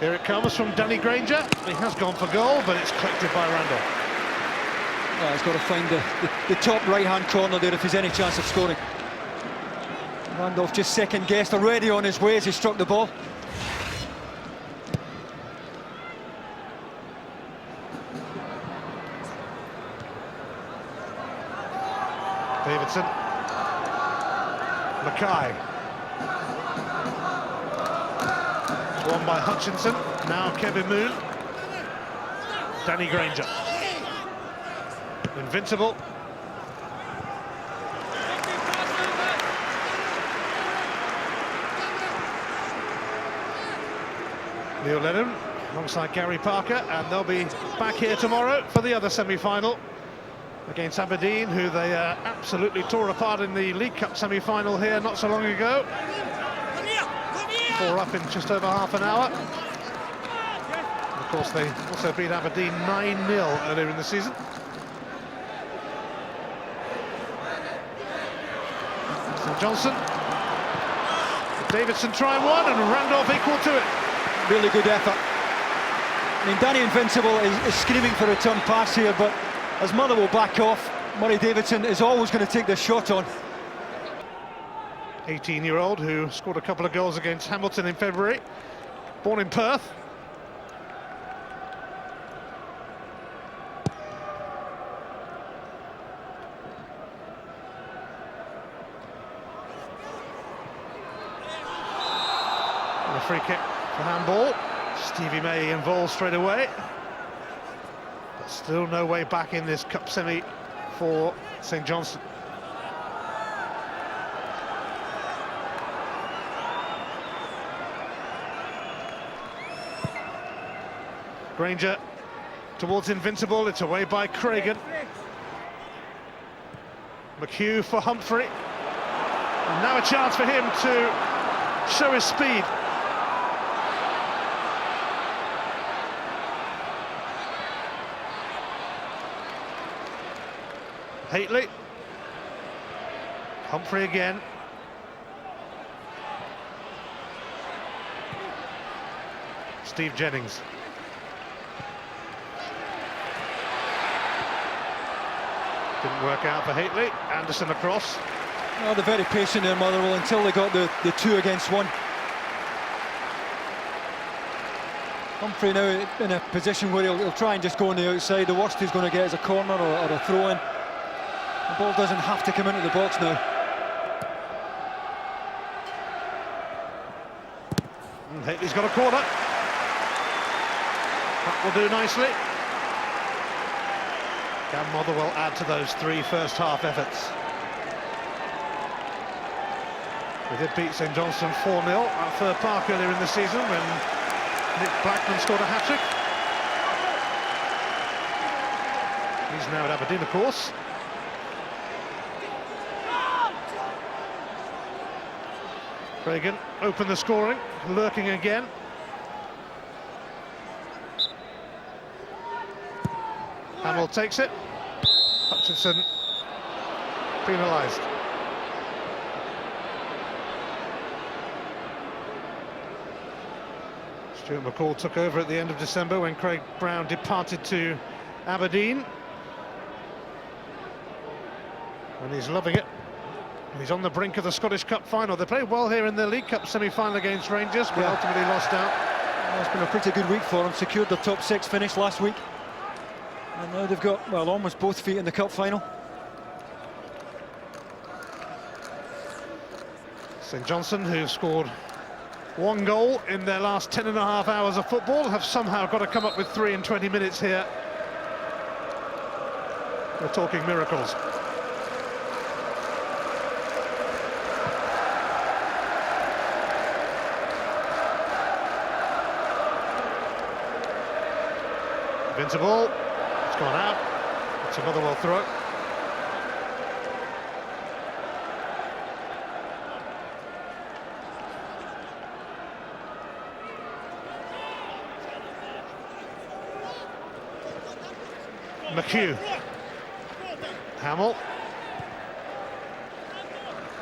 Here it comes from Danny Granger. He has gone for goal, but it's collected by Randolph. Well, he's got to find the top right-hand corner there if there's any chance of scoring. Randolph just second-guessed, already on his way as he struck the ball. Davidson. Mackay. Won by Hutchinson, now Kevin Moon. Danny Granger. Invincible. Leo Lennon alongside Gary Parker, and they'll be back here tomorrow for the other semi-final against Aberdeen, who they absolutely tore apart in the League Cup semi-final here not so long ago. 4 up in just over half an hour. Of course, they also beat Aberdeen 9-0 earlier in the season. St Johnstone. Davidson trying one, and Randolph equal to it. Really good effort. I mean, Danny Invincible is screaming for a return pass here, but as Motherwell back off, Murray Davidson is always going to take this shot on. 18-year-old who scored a couple of goals against Hamilton in February, born in Perth. And a free kick for handball. Stevie May involved straight away, but still no way back in this cup semi for St Johnstone. Granger towards Invincible, it's away by Cragen. McHugh for Humphrey. And now a chance for him to show his speed. Haitley. Humphrey again. Steve Jennings. Didn't work out for Haitley. Anderson across. Oh, they're very patient there, Motherwell, until they got the 2 against 1. Humphrey now in a position where he'll try and just go on the outside. The worst he's going to get is a corner or a throw-in. The ball doesn't have to come into the box now. Haitley's got a corner. That will do nicely. Can Motherwell add to those 3 first-half efforts? They did beat St Johnstone 4-0 at Fir Park earlier in the season when Nick Blackman scored a hat-trick. He's now at Aberdeen, of course. Cragen open the scoring, lurking again. Hamill takes it. Hutchinson penalised. Stuart McCall took over at the end of December when Craig Brown departed to Aberdeen. And he's loving it. He's on the brink of the Scottish Cup final. They played well here in the League Cup semi-final against Rangers, but ultimately lost out. Well, it's been a pretty good week for them. Secured their top 6 finish last week. And now they've got, well, almost both feet in the cup final. St Johnstone, who've scored 1 goal in their last 10.5 hours of football, have somehow got to come up with 3 in 20 minutes here. We're talking miracles. Invincible, it's gone out. It's a Motherwell throw. McHugh. Hamill.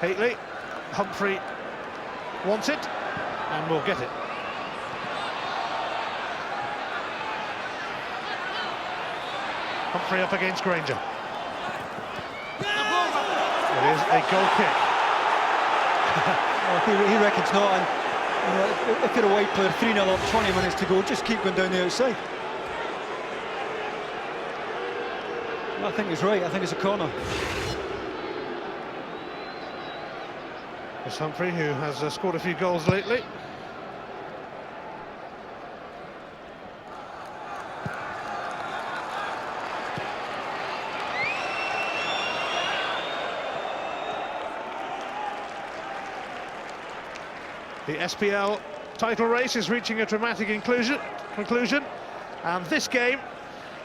Haitley. Humphrey wants it and will get it. Humphrey up against Granger. It is a goal kick. Well, he reckons not, and you know, if you're a White player, 3-0 up, 20 minutes to go, just keep going down the outside. I think he's right. I think it's a corner. It's Humphrey, who has scored a few goals lately. The SPL title race is reaching a dramatic conclusion, and this game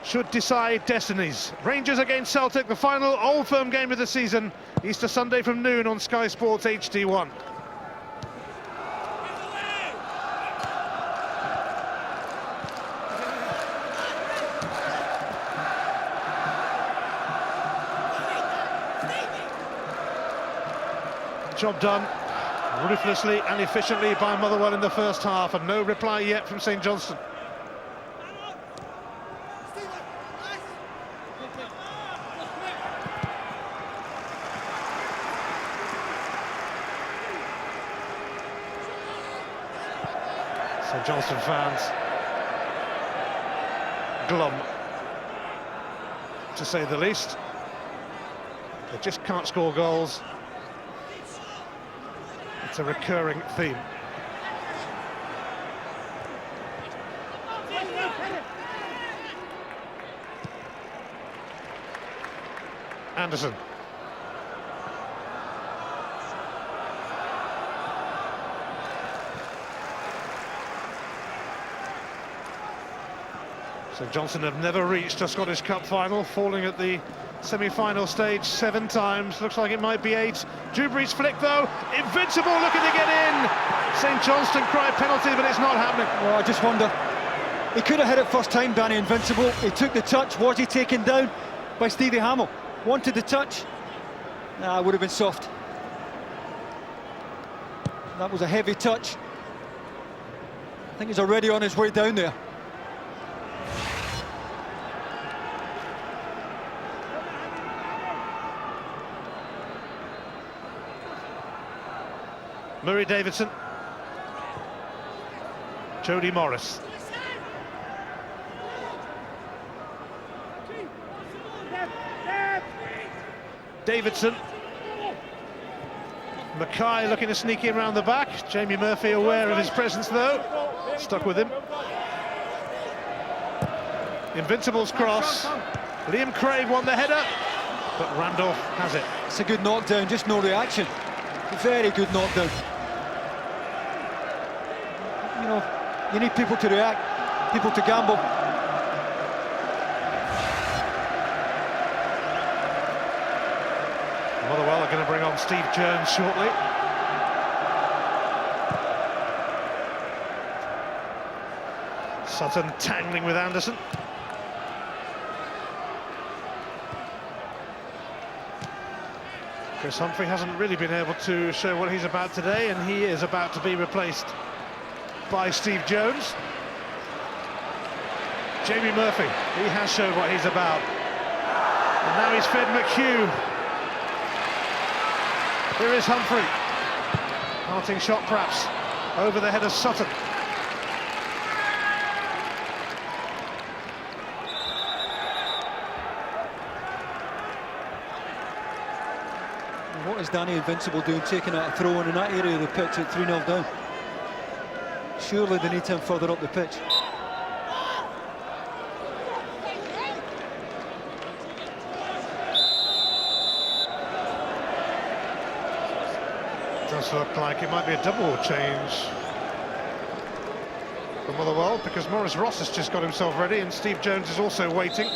should decide destinies. Rangers against Celtic, the final Old Firm game of the season, Easter Sunday from noon on Sky Sports HD1. Job done ruthlessly and efficiently by Motherwell in the first half, and no reply yet from St Johnstone. St Johnstone fans glum, to say the least. They just can't score goals. It's a recurring theme. Anderson. St Johnstone have never reached a Scottish Cup final, falling at the semi-final stage 7 times. Looks like it might be 8. Dewberry's flick though, invincible, looking to get in. St Johnstone cry penalty, but it's not happening. Well, I just wonder, he could have hit it first time, Danny Invincible. He took the touch. Was he taken down by Stevie Hamill? Wanted the touch? Nah, it would have been soft. That was a heavy touch. I think he's already on his way down there. Murray Davidson, Jody Morris. Davidson. Mackay looking to sneak in around the back. Jamie Murphy aware of his presence though. Stuck with him. Invincible's cross. Liam Craig won the header, but Randolph has it. It's a good knockdown, just no reaction. Very good knockdown. You know, you need people to react, people to gamble. Motherwell are going to bring on Steve Jones shortly. Sutton tangling with Anderson. Chris Humphrey hasn't really been able to show what he's about today, and he is about to be replaced by Steve Jones. Jamie Murphy, he has shown what he's about. And now he's fed McHugh. Here is Humphrey. Parting shot perhaps over the head of Sutton. What is Danny Invincible doing, taking a throw in that area of the pitch at 3-0 down? Surely they need him further up the pitch. Does look like it might be a double change for Motherwell, because Maurice Ross has just got himself ready and Steve Jones is also waiting.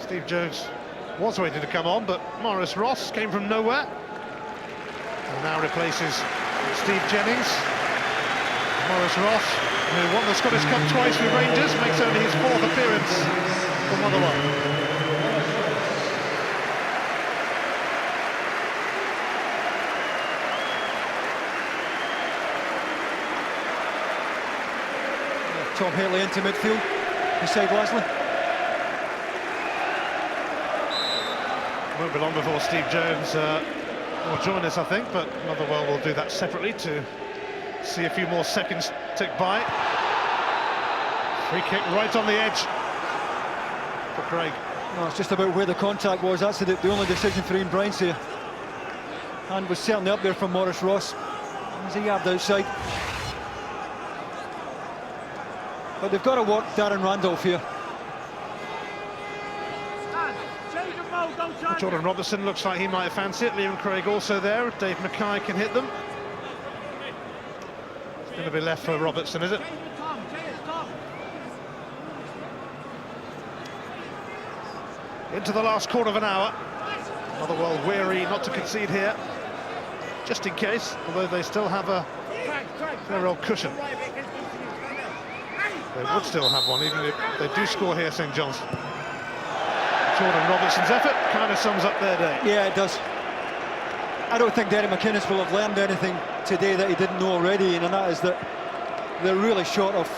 Steve Jones was waiting to come on, but Maurice Ross came from nowhere and now replaces Steve Jennings. Maurice Ross, who won the Scottish Cup twice with Rangers, makes only his 4th appearance for Motherwell. Tom Haley into midfield beside Leslie. Won't be long before Steve Jones will join us, I think, but Motherwell will do that separately to see a few more seconds tick by. Free kick right on the edge for Craig. No, it's just about where the contact was. That's the only decision for Ian Bryce here. Hand was certainly up there from Maurice Ross. He's a yard outside. But they've got to work Darren Randolph here. Jordan Robertson looks like he might fancy it. Liam Craig also there. Dave Mackay can hit them. It's going to be left for Robertson, is it? Into the last quarter of an hour. Motherwell weary not to concede here, just in case, although they still have a fair old cushion. They would still have one, even if they do score here, St Johnstone. Jordan Robertson's effort kind of sums up their day. Yeah, it does. I don't think Derek McInnes will have learned anything today that he didn't know already, and that is that they're really short of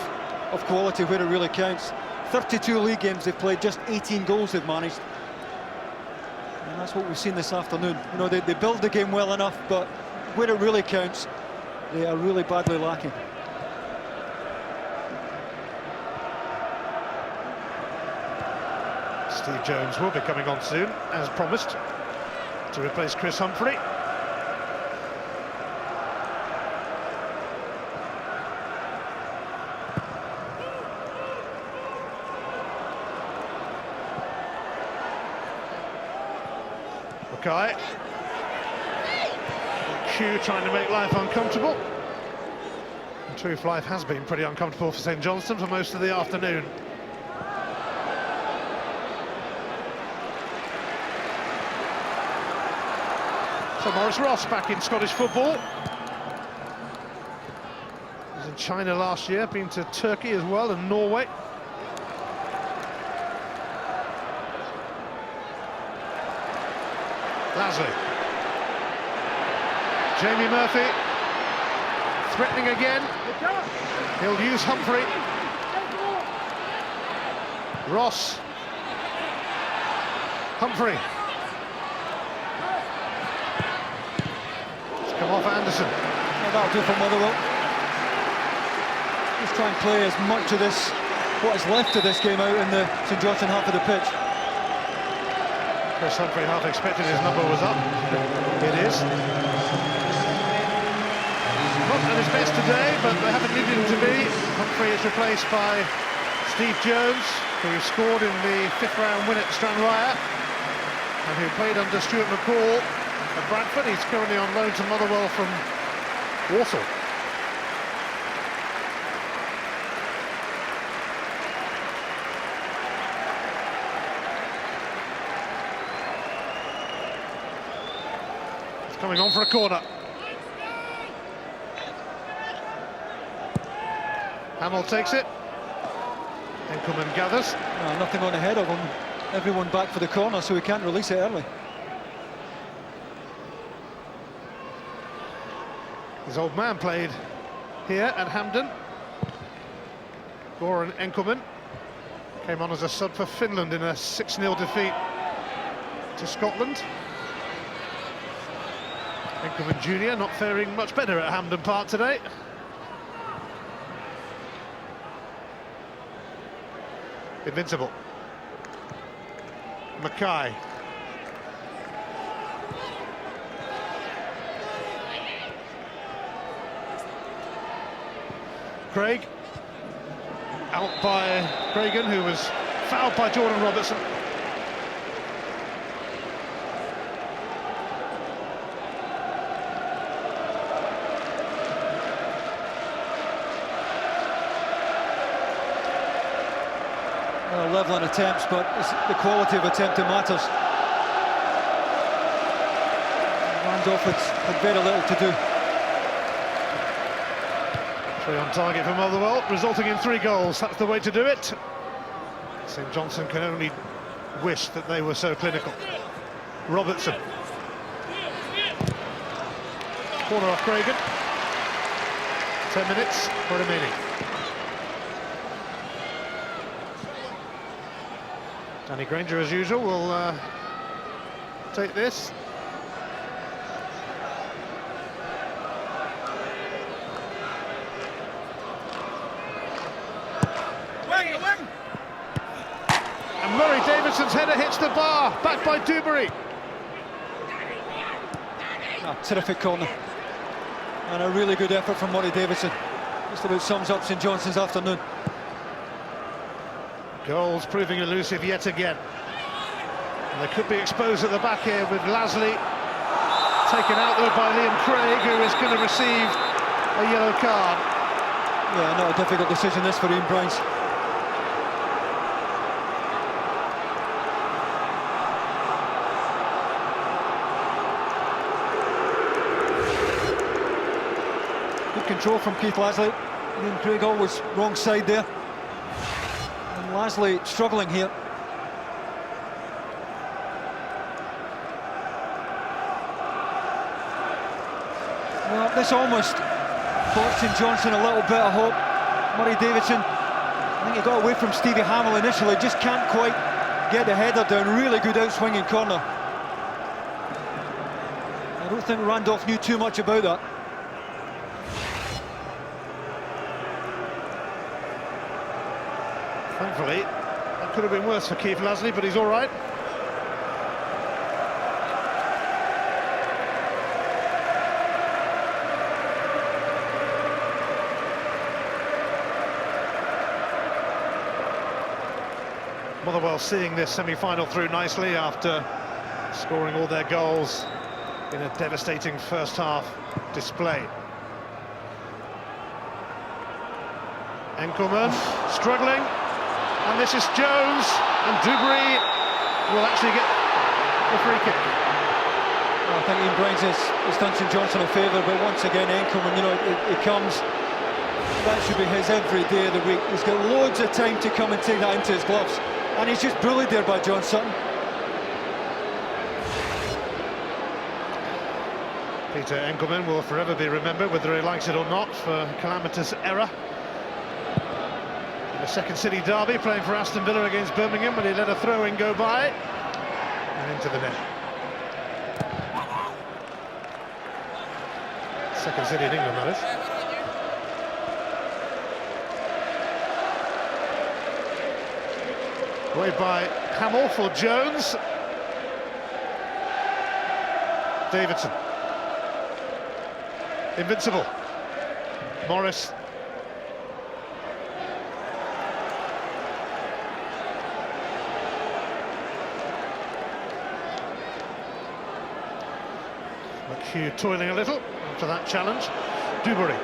quality where it really counts. 32 league games they've played, just 18 goals they've managed. And that's what we've seen this afternoon. You know, they build the game well enough, but where it really counts, they are really badly lacking. Steve Jones will be coming on soon, as promised, to replace Chris Humphrey. Mackay. Q trying to make life uncomfortable. In truth, life has been pretty uncomfortable for St Johnstone for most of the afternoon. So Maurice Ross back in Scottish football. He was in China last year, been to Turkey as well, and Norway. Lasley. Jamie Murphy. Threatening again. He'll use Humphrey. Ross. Humphrey. It's come off Anderson. Well, that'll do for Motherwell. Just try and play as much of this, what is left of this game, out in the St Johnstone half of the pitch. Chris Humphrey half expected his number was up. It is. Not at his best today, but they haven't needed him to be. Humphrey is replaced by Steve Jones, who scored in the 5th round win at Stranraer, and who played under Stuart McCall at Bradford. He's currently on loan to Motherwell from Walsall. Coming on for a corner. Hamill takes it. Enkelman gathers. No, nothing on ahead of him. Everyone back for the corner, so he can't release it early. His old man played here at Hampden. Goran Enkelman came on as a sub for Finland in a 6-0 defeat to Scotland. Enkelman Jr. not faring much better at Hampden Park today. Invincible. Mackay. Craig. Out by Cragen, who was fouled by Jordan Robertson. Leveling attempts, but it's the quality of attempt that matters. Randolph had very little to do. 3 on target for Motherwell, resulting in 3 goals. That's the way to do it. St Johnstone can only wish that they were so clinical. Robertson. Corner off Cragen. 10 minutes remaining. Danny Granger, as usual, will take this. And Murray Davidson's header hits the bar, back by Dewberry. Terrific corner. And a really good effort from Murray Davidson. Just about sums up St Johnstone's afternoon. Goals proving elusive yet again. And they could be exposed at the back here with Lasley taken out though by Liam Craig, who is going to receive a yellow card. Yeah, not a difficult decision this for Ian Bryce. Good control from Keith Lasley. Liam Craig always wrong side there. Lasley struggling here. this almost bought St Johnstone a little bit of hope. Murray Davidson, I think he got away from Stevie Hamill initially, just can't quite get the header down. Really good out-swinging corner. I don't think Randolph knew too much about that. Thankfully, that could have been worse for Keith Lasley, but he's all right. Motherwell seeing this semi-final through nicely after scoring all their goals in a devastating first half display. Enkelman struggling, and this is Jones, and Dubry will actually get the free kick. Well, I think Ian Brines has done St Johnstone a favour, but once again Enkelman, you know, it comes, that should be his every day of the week. He's got loads of time to come and take that into his gloves, and he's just bullied there by John Sutton. Peter Enkelman will forever be remembered, whether he likes it or not, for calamitous error in the second city derby, playing for Aston Villa against Birmingham, when he let a throw-in go by and into the net. Second city in England, that is. Away by Hamill for Jones. Davidson. Invincible. Morris. McHugh toiling a little after that challenge. Dubry.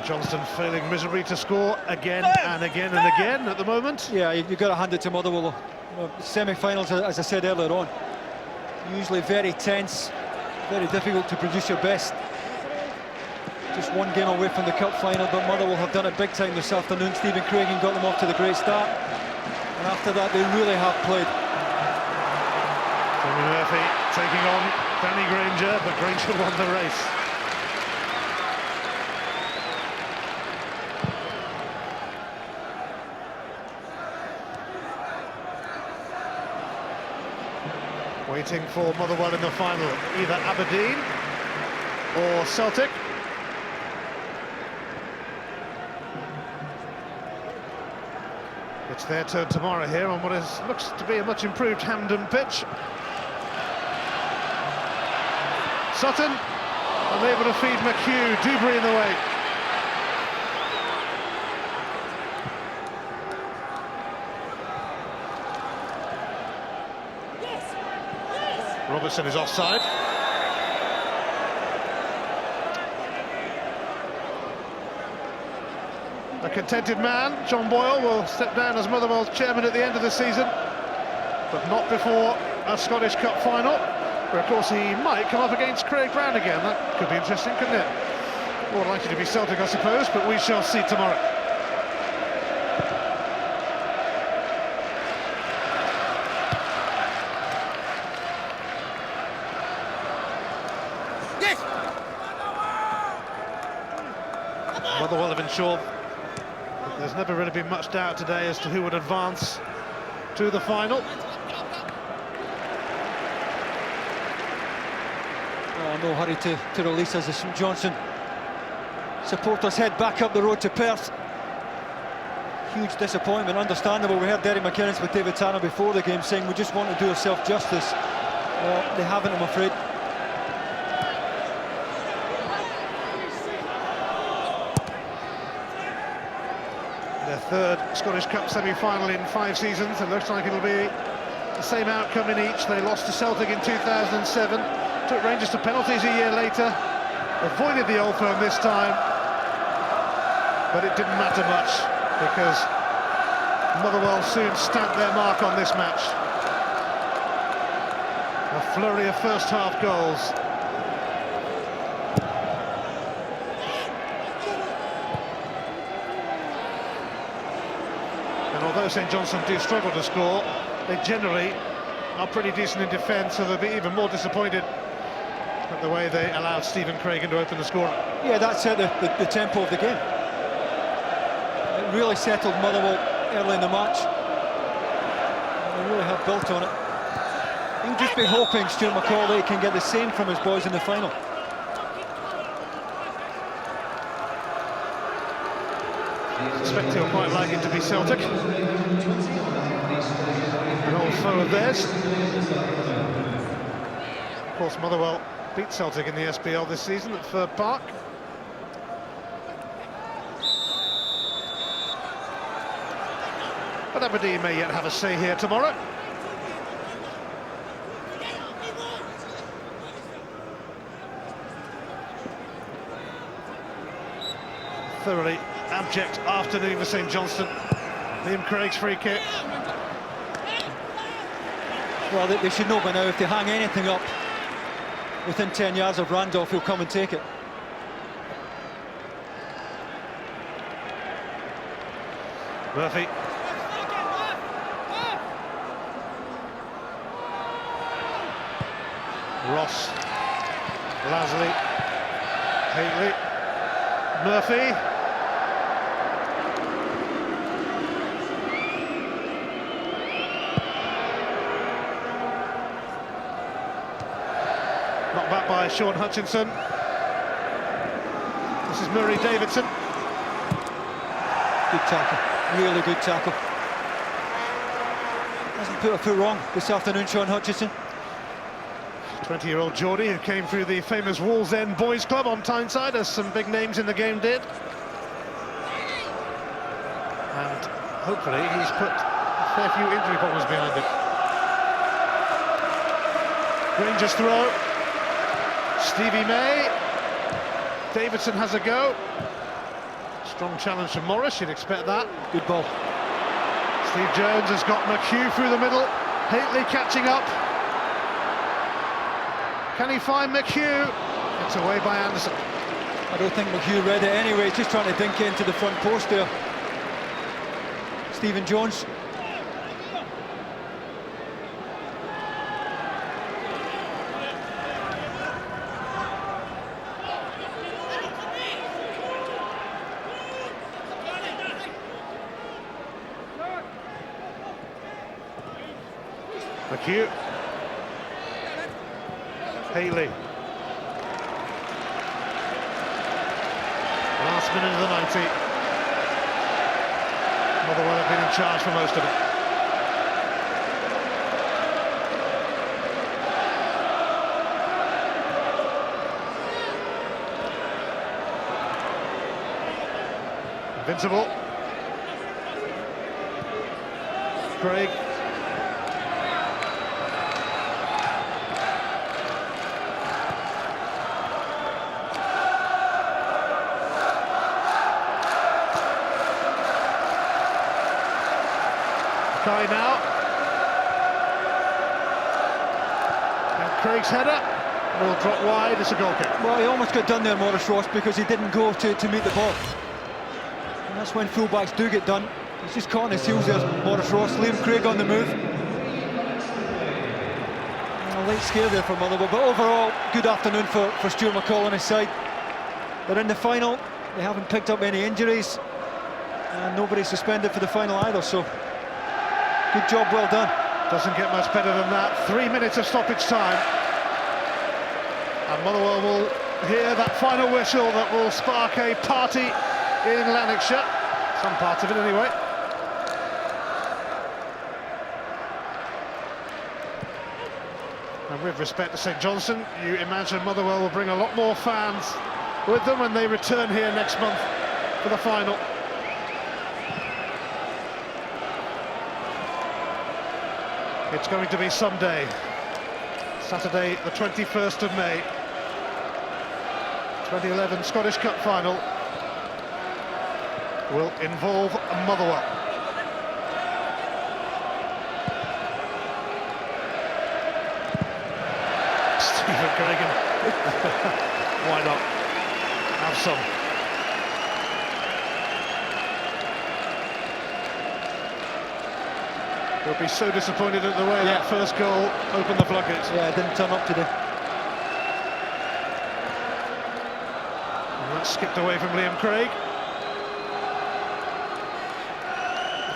Johnstone failing miserably to score again and again and again at the moment. Yeah, you've got to hand it to Motherwell. You know, semi-finals, as I said earlier on, usually very tense, very difficult to produce your best. Just one game away from the cup final, but Motherwell have done it big time this afternoon. Stephen Craigan got them off to the great start, and after that they really have played. Tommy Murphy taking on Danny Granger, but Granger won the race. Waiting for Motherwell in the final, either Aberdeen or Celtic. It's their turn tomorrow here on what looks to be a much improved Hampden pitch. Sutton unable to feed McHugh, Dubry in the way. Robertson is offside. A contented man, John Boyle, will step down as Motherwell's chairman at the end of the season, but not before a Scottish Cup final, where of course he might come up against Craig Brown again. That could be interesting, couldn't it? More likely to be Celtic, I suppose, but we shall see tomorrow. Motherwell have ensured that there's never really been much doubt today as to who would advance to the final. Oh, no hurry to release as the St Johnstone supporters head back up the road to Perth. Huge disappointment, understandable. We heard Derek McInnes with David Tanner before the game saying we just want to do ourselves justice. Well, they haven't, I'm afraid. Their third Scottish Cup semi-final in 5 seasons. It looks like it'll be the same outcome in each. They lost to Celtic in 2007, took Rangers to penalties a year later, avoided the Old Firm this time, but it didn't matter much because Motherwell soon stamped their mark on this match. A flurry of first-half goals And although St Johnstone do struggle to score, they generally are pretty decent in defence, so they'll be even more disappointed at the way they allowed Stephen Craigan to open the score. Yeah, that set the tempo of the game. It really settled Motherwell early in the match. They really have built on it. He'll just be hoping Stuart McCauley can get the same from his boys in the final. I suspect he'll quite like it to be Celtic. An old foe of theirs. Of course, Motherwell beat Celtic in the SPL this season at Fir Park. But Aberdeen may yet have a say here tomorrow. Thoroughly abject afternoon for St Johnstone. Liam Craig's free kick. Well, they should know by now, if they hang anything up within 10 yards of Randolph, he'll come and take it. Murphy. Ross. Lasley. Haley. Murphy. Knocked back by Sean Hutchinson. This is Murray Davidson. Good tackle, really good tackle. Hasn't put a foot wrong this afternoon, Sean Hutchinson. 20-year-old Geordie who came through the famous Wallsend Boys Club on Tyneside, as some big names in the game did. And hopefully he's put a fair few injury problems behind him. Rangers throw. Stevie May. Davidson has a go. Strong challenge from Morris, you'd expect that. Good ball. Steve Jones has got McHugh through the middle. Haitley catching up. Can he find McHugh? It's away by Anderson. I don't think McHugh read it anyway, he's just trying to dink it into the front post there. Stephen Jones. McHugh. Haley. Last minute of the 90. Motherwell have been in charge for most of it. Invincible. Craig. Kai now. And Craig's header will drop wide. It's a goal kick. Well, he almost got done there, Morris Ross, because he didn't go to meet the ball. And that's when fullbacks do get done. He's just caught on his heels there, Morris Ross. Liam Craig on the move. A late scare there for Motherwell, but overall, good afternoon for Stuart McCall and his side. They're in the final. They haven't picked up any injuries, and nobody's suspended for the final either, so good job, well done. Doesn't get much better than that. 3 minutes of stoppage time. And Motherwell will hear that final whistle that will spark a party in Lanarkshire. Some part of it anyway. And with respect to St Johnstone, you imagine Motherwell will bring a lot more fans with them when they return here next month for the final. It's going to be someday. Saturday, the 21st of May. 2011 Scottish Cup final will involve Motherwell. Stephen Craigan. Why not? Have some. They'll be so disappointed at the way that first goal opened the floodgates. Yeah, it didn't turn up today. And that skipped away from Liam Craig.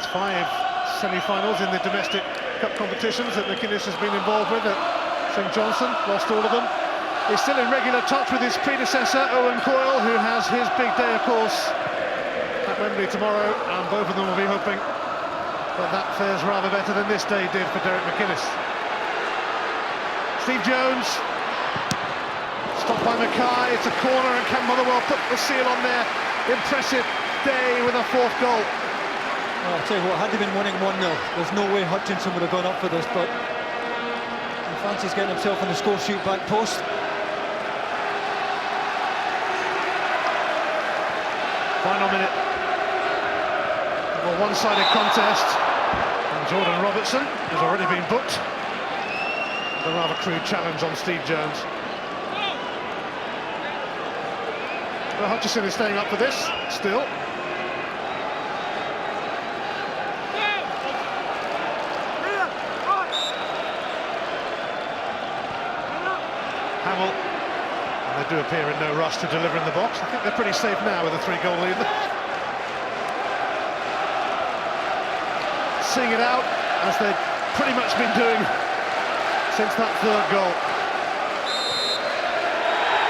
It's 5 semi-finals in the domestic cup competitions that McInnes has been involved with at St Johnstone, lost all of them. He's still in regular touch with his predecessor, Owen Coyle, who has his big day, of course, at Wembley tomorrow, and both of them will be hoping that that fares rather better than this day did for Derek McInnes. Steve Jones, stopped by Mackay, it's a corner, and can Motherwell put the seal on their impressive day with a 4th goal? Oh, I'll tell you what, had they been winning 1-0, there's no way Hutchinson would have gone up for this, but he fancies getting himself on the score sheet back post. Final minute of a one-sided contest, and Jordan Robertson has already been booked with a rather crude challenge on Steve Jones. Well, Hutchinson is staying up for this still. Hamill, and they do appear in no rush to deliver in the box. I think they're pretty safe now with a 3-goal lead. Seeing it out, as they've pretty much been doing since that 3rd goal.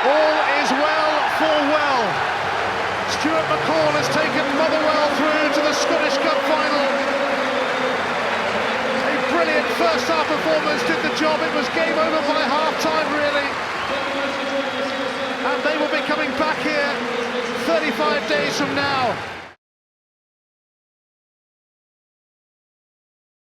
All is well for well. Stuart McCall has taken Motherwell through to the Scottish Cup final. A brilliant first-half performance did the job. It was game over by half-time, really. And they will be coming back here 35 days from now.